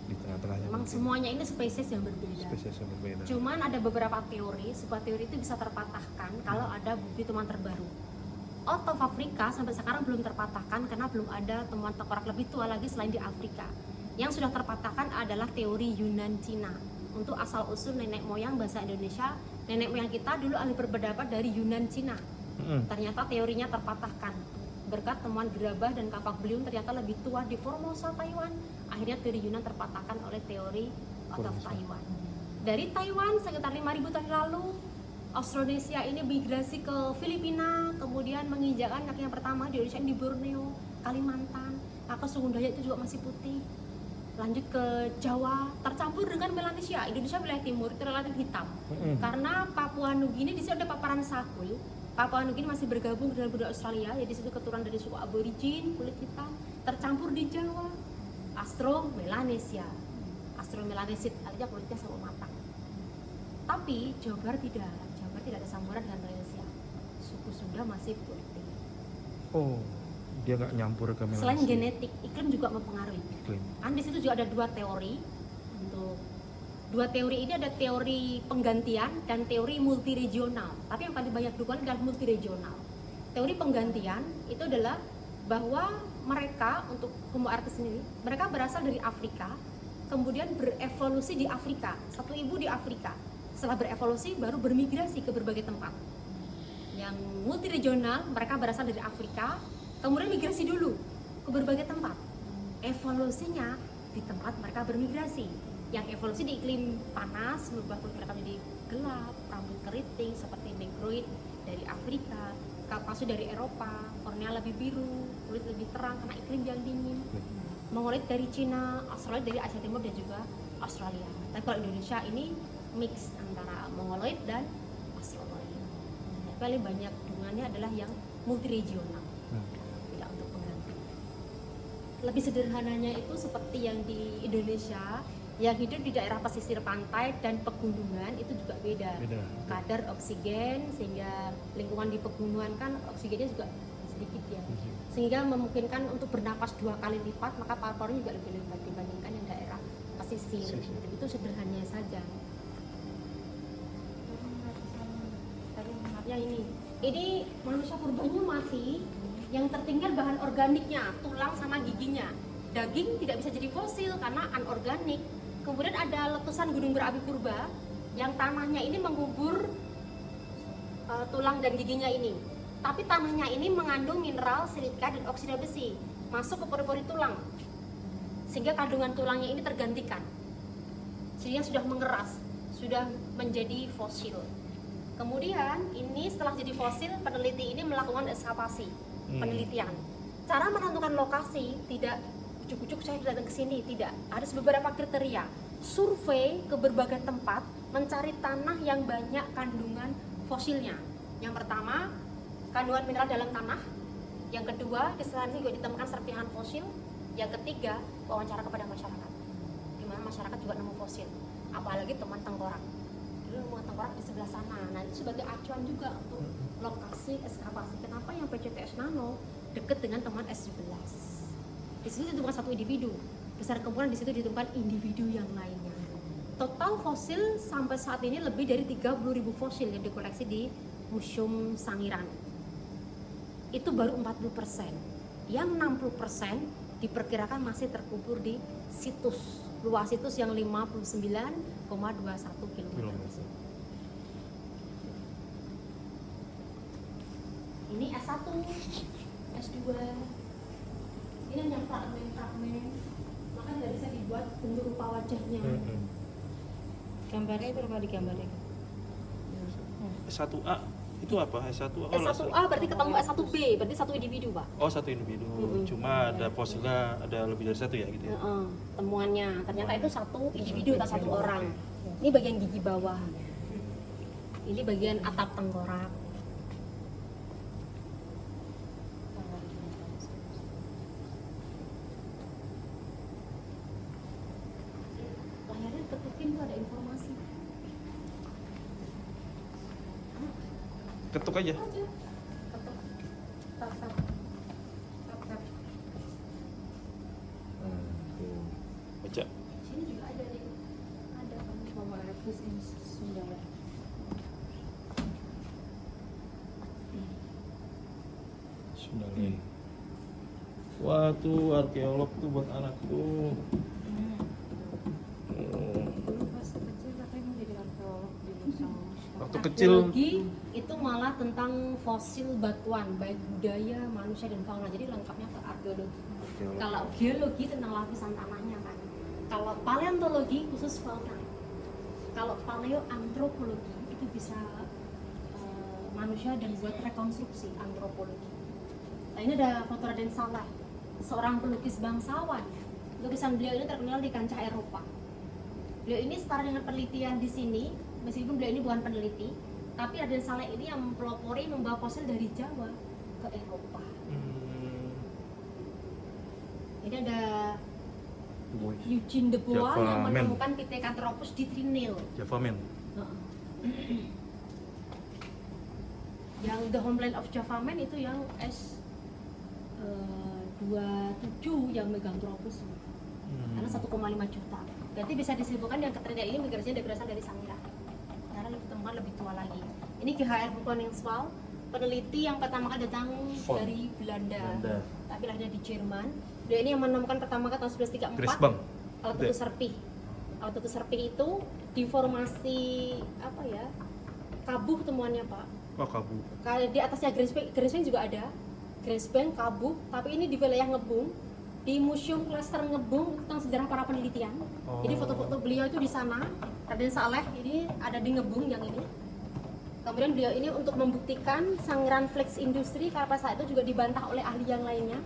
D: Di tengah-tengahnya.
B: Memang
D: mungkin.
B: semuanya ini spesies yang berbeda.
D: Spesies yang berbeda.
B: Cuman ada beberapa teori, sebuah teori itu bisa terpatahkan kalau ada bukti temuan terbaru. Out of Africa sampai sekarang belum terpatahkan karena belum ada temuan tengkorak lebih tua lagi selain di Afrika. Yang sudah terpatahkan adalah teori Yunan Cina. Untuk asal usul nenek moyang bahasa Indonesia, nenek moyang kita dulu ahli berpendapat dari Yunan Cina. Ternyata teorinya terpatahkan. Berkat temuan gerabah dan kapak beliung ternyata lebih tua di Formosa, Taiwan. Akhirnya teori Yunan terpatahkan oleh teori out of Taiwan. Dari Taiwan sekitar 5.000 tahun lalu, Austronesia ini migrasi ke Filipina, kemudian menginjakkan kaki yang pertama di Indonesia, di Borneo, Kalimantan. Maka suku Dayak itu juga masih putih. Lanjut ke Jawa, tercampur dengan Melanesia. Indonesia wilayah timur itu relatif hitam. Karena Papua Nugini di situ ada paparan sakul. Papua Nugini masih bergabung dengan budaya Australia, jadi situ keturunan dari suku Aborigin, kulit hitam, tercampur di Jawa. Astromelanesia. Astromelanesid, artinya kulitnya sama matang. Tapi Jawa Barat tidak. Jawa Barat tidak ada sambungan dengan Melanesia. Suku Sunda masih putih.
D: Oh, dia nggak nyampur ke Melanesia.
B: Selain genetik, iklim juga mempengaruhi.
D: Iklim.
B: Kan di situ juga ada dua teori. Untuk dua teori ini ada teori penggantian dan teori multiregional. Tapi yang paling banyak digunakan adalah multiregional. Teori penggantian itu adalah bahwa mereka untuk Homo erectus sendiri, mereka berasal dari Afrika, kemudian berevolusi di Afrika, satu ibu di Afrika. Setelah berevolusi baru bermigrasi ke berbagai tempat. Yang multiregional, mereka berasal dari Afrika, kemudian migrasi dulu ke berbagai tempat. Evolusinya di tempat mereka bermigrasi. Yang evolusi di iklim panas, merubah kulit mereka menjadi gelap, rambut keriting seperti negroid dari Afrika, Kaukasus dari Eropa, kornea lebih biru, kulit lebih terang karena iklim yang dingin. Mongolit dari Cina, Australia dari Asia Timur dan juga Australia. Tapi kalau Indonesia ini mix antara Mongoloid dan Australoid. Paling banyak hubungannya adalah yang multiregional, tidak untuk pengganti. Lebih sederhananya itu seperti yang di Indonesia, yang hidup di daerah pesisir pantai dan pegunungan itu juga beda. Kadar oksigen, sehingga lingkungan di pegunungan kan oksigennya juga sedikit ya, sehingga memungkinkan untuk bernapas 2 kali lipat, maka paru-parunya juga lebih lebat dibandingkan yang daerah pesisir. Itu sederhananya saja. Ya ini manusia purbanya mati, yang tertinggal bahan organiknya, tulang sama giginya. Daging tidak bisa jadi fosil karena anorganik. Kemudian ada letusan gunung berapi purba yang tanahnya ini mengubur tulang dan giginya ini. Tapi tanahnya ini mengandung mineral, silika, dan oksida besi masuk ke pori-pori tulang, sehingga kandungan tulangnya ini tergantikan. Sehingga sudah mengeras, sudah menjadi fosil. Kemudian ini setelah jadi fosil, peneliti ini melakukan ekskavasi, penelitian. Cara menentukan lokasi tidak ujuk-ujuk saya datang ke sini, tidak. Ada beberapa kriteria. Survei ke berbagai tempat, mencari tanah yang banyak kandungan fosilnya. Yang pertama, kandungan mineral dalam tanah. Yang kedua, di sana juga ditemukan serpihan fosil. Yang ketiga, wawancara kepada masyarakat. Di mana masyarakat juga nemu fosil, apalagi temuan tengkorak. dulu nemukan tengkorak di sebelah sana. Nah itu sebagai acuan juga untuk lokasi ekskavasi. Kenapa yang PCTS Nano dekat dengan temuan S11? Di situ ditemukan satu individu, besar kemungkinan di situ ditemukan individu yang lainnya. Total fosil sampai saat ini lebih dari 30.000 fosil yang dikoleksi di Museum Sangiran. Itu baru 40%. Yang 60% diperkirakan masih terkubur di situs, luas situs yang 59,21 km. Ini S1, S2. Ini hanya fragmen-fragmen. Maka nggak bisa dibuat bentuk rupa wajahnya.
E: Gambarnya itu apa digambarnya?
D: S1A itu apa? S1A?
B: S1A berarti ketemu S1B, berarti satu individu, Pak.
D: Oh, satu individu. Cuma ada fosilnya ada lebih dari satu ya gitu ya.
B: Temuannya ternyata itu satu individu atau satu orang. Ini bagian gigi bawah. Ini bagian atap tengkorak. Layarnya ketukin tuh ada informasi.
D: Ketuk aja.
B: Ketuk. Tap, tap. Tap, tap.
D: Baca.
B: Sini juga ada nih. Ada kan bahwa Rebus ini Sunda.
D: Sundalin. Wah tuh arkeolog tuh buat anakku.
E: Dulu pas kecil katanya mau jadi arkeolog di museum.
D: Waktu kecil.
B: Arkeologi itu malah tentang fosil batuan, baik budaya, manusia dan fauna. Jadi lengkapnya ke arkeologi. Kalau geologi tentang lapisan tanahnya kan. Kalau paleontologi khusus fauna. Kalau paleoantropologi itu bisa manusia dan buat rekonstruksi antropologi. Nah ini ada foto Raden Saleh, seorang pelukis bangsawan. Lukisan beliau ini terkenal di kancah Eropa. Beliau ini setara dengan penelitian di sini, meskipun beliau ini bukan peneliti, tapi Raden Saleh ini yang mempelopori membawa fosil dari Jawa ke Eropa. Ini ada Eugene de Bois
D: Java
B: yang
D: Man.
B: menemukan Pithecanthropus di Trinil.
D: Java Man.
B: Yang The Homeland of Java Man itu yang S27 yang Meganthropus. Karena 1,5 juta. Berarti bisa disebutkan yang keterangan ini migrasinya berasal dari Sangiran. Karena ditemukan lebih tua lagi. Ini GHR Koningswald, peneliti yang pertama kali datang
D: Von.
B: dari Belanda.
D: Belanda.
B: Tapi lahirnya di Jerman. Dia ini yang menemukan pertama kali tahun 1134
D: Grisbang.
B: alat tutu serpih. Alat tutu serpih itu di formasi apa ya? Kabuh temuannya, Pak.
D: Oh, kabu.
B: Kalau di atasnya Gresbank juga ada. Gresbank, Kabuh, tapi ini di wilayah Ngebung, di Museum Klaster Ngebung tentang sejarah para penelitian. Jadi foto-foto beliau itu di sana. Raden Saleh ini ada di Ngebung yang ini. Kemudian beliau ini untuk membuktikan Sangiran Flax Industry karena pada saat itu juga dibantah oleh ahli yang lainnya.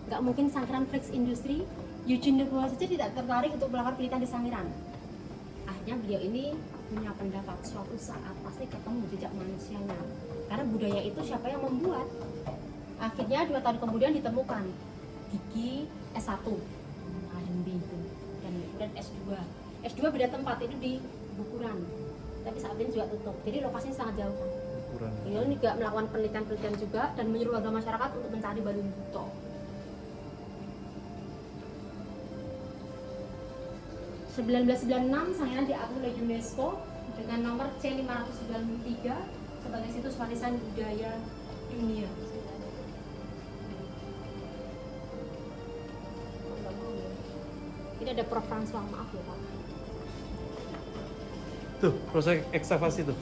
B: Nggak mungkin Sangiran Flax Industry. Eugene de Bois saja tidak tertarik untuk melakukan penelitian di Sangiran. Akhirnya beliau ini punya pendapat suatu saat pasti ketemu jejak manusianya. Karena budaya itu siapa yang membuat? Akhirnya 2 tahun kemudian ditemukan gigi S1 R&B itu dan kemudian S2. S2 beda tempat itu di Bukuran. Tapi saat ini juga tutup. Jadi lokasinya sangat jauh kan.
D: Ukuran.
B: Beliau juga melakukan penelitian-penelitian juga dan menyuruh warga masyarakat untuk mencari Balun Buto. Tahun 1996 Sangiran diakui oleh UNESCO dengan nomor C593 sebagai situs warisan budaya dunia. Ini ada Prof. François, maaf ya Pak.
D: Tuh, proses ekskavasi tuh.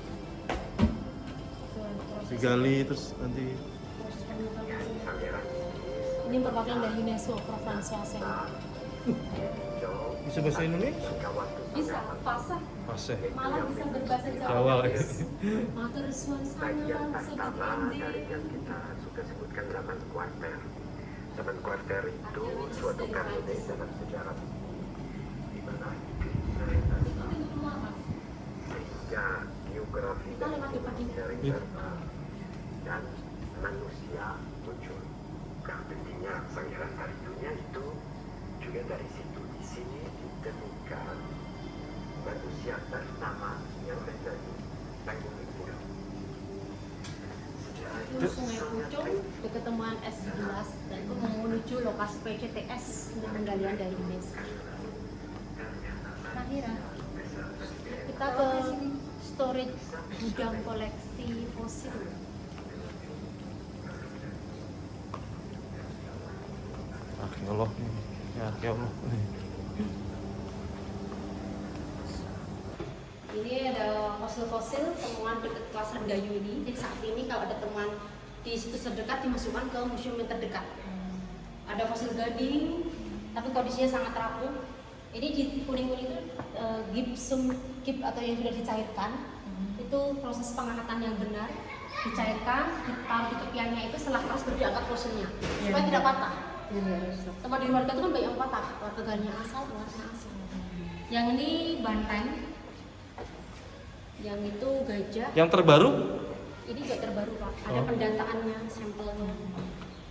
D: Digali terus nanti
B: Ini perwakilan dari UNESCO, Prof. François Sen.
D: bisa bahasa Indonesia?
B: Bisa, fasih,
D: Paseh.
B: malah bisa berbahasa
D: Jawa
B: Jawa.
D: lagi.
B: Matur suwun
F: Bagian
B: sangat sebut
F: pertama
B: endi.
F: dari yang kita sudah sebutkan 8 kuarter. 8 kuarter itu suatu periode dalam sejarah di mana sehingga geografi
B: Kita lewat depan ini.
F: dari serta dan manusia muncul. Nah, pentingnya Sangiran dari dunia itu juga dari situ. Di sini ditemukan manusia siapa nama yang menjadi panggung itu.
B: Itu Sungai Pucung, ketemuan S11 dan itu mau menuju lokasi PCTS untuk penggalian dari UNESCO. Terakhir kita ke storage gudang koleksi fosil.
D: Arkeolog nih. Ya, arkeolog.
B: Ini ada fosil-fosil temuan dekat kawasan Gayo ini. Jadi saat ini kalau ada temuan di situs terdekat dimasukkan ke museum yang terdekat. Ada fosil gading, tapi kondisinya sangat rapuh. Ini di kuning-kuning itu gipsum gip atau yang sudah dicairkan. Itu proses pengangkatan yang benar. Dicairkan, ditaruh di tepiannya itu setelah keras baru diangkat fosilnya supaya tidak patah. Tempat di warga itu kan banyak yang patah, warga Garnya asal, warga asal. Yang ini banteng, yang itu gajah.
D: Yang terbaru?
B: Ini juga terbaru Pak, ada pendataannya, sampelnya.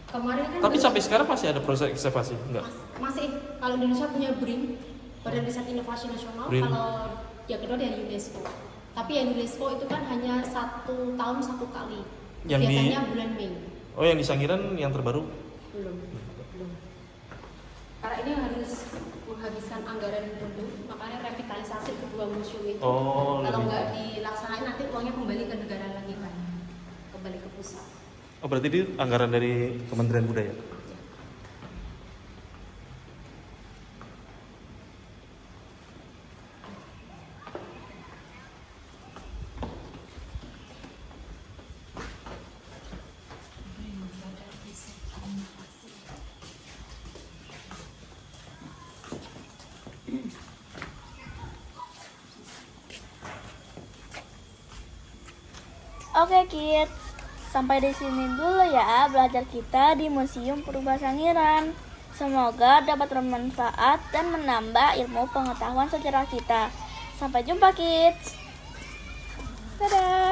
B: Kemarin kan
D: Tapi sampai sekarang masih ada proses ekskavasi? Enggak?
B: masih, kalau Indonesia punya BRIN, Badan Riset Inovasi Nasional,
D: BRIN.
B: kalau yang kedua dari UNESCO. Tapi yang UNESCO itu kan hanya 1 tahun 1 kali.
D: Yang di-
B: Kegiatannya bulan Mei.
D: Oh, yang di Sangiran yang terbaru?
B: Belum. Karena ini harus menghabiskan anggaran dulu, makanya revitalisasi kedua museum itu.
D: Oh,
B: Kalau
D: lebih-
B: nggak dilaksanain nanti uangnya kembali ke negara lagi kan, kembali ke pusat.
D: Oh, berarti itu anggaran dari Kementerian Budaya?
A: Oke kids, sampai di sini dulu ya belajar kita di Museum Purba Sangiran. Semoga dapat bermanfaat dan menambah ilmu pengetahuan sejarah kita. Sampai jumpa kids. Dadah.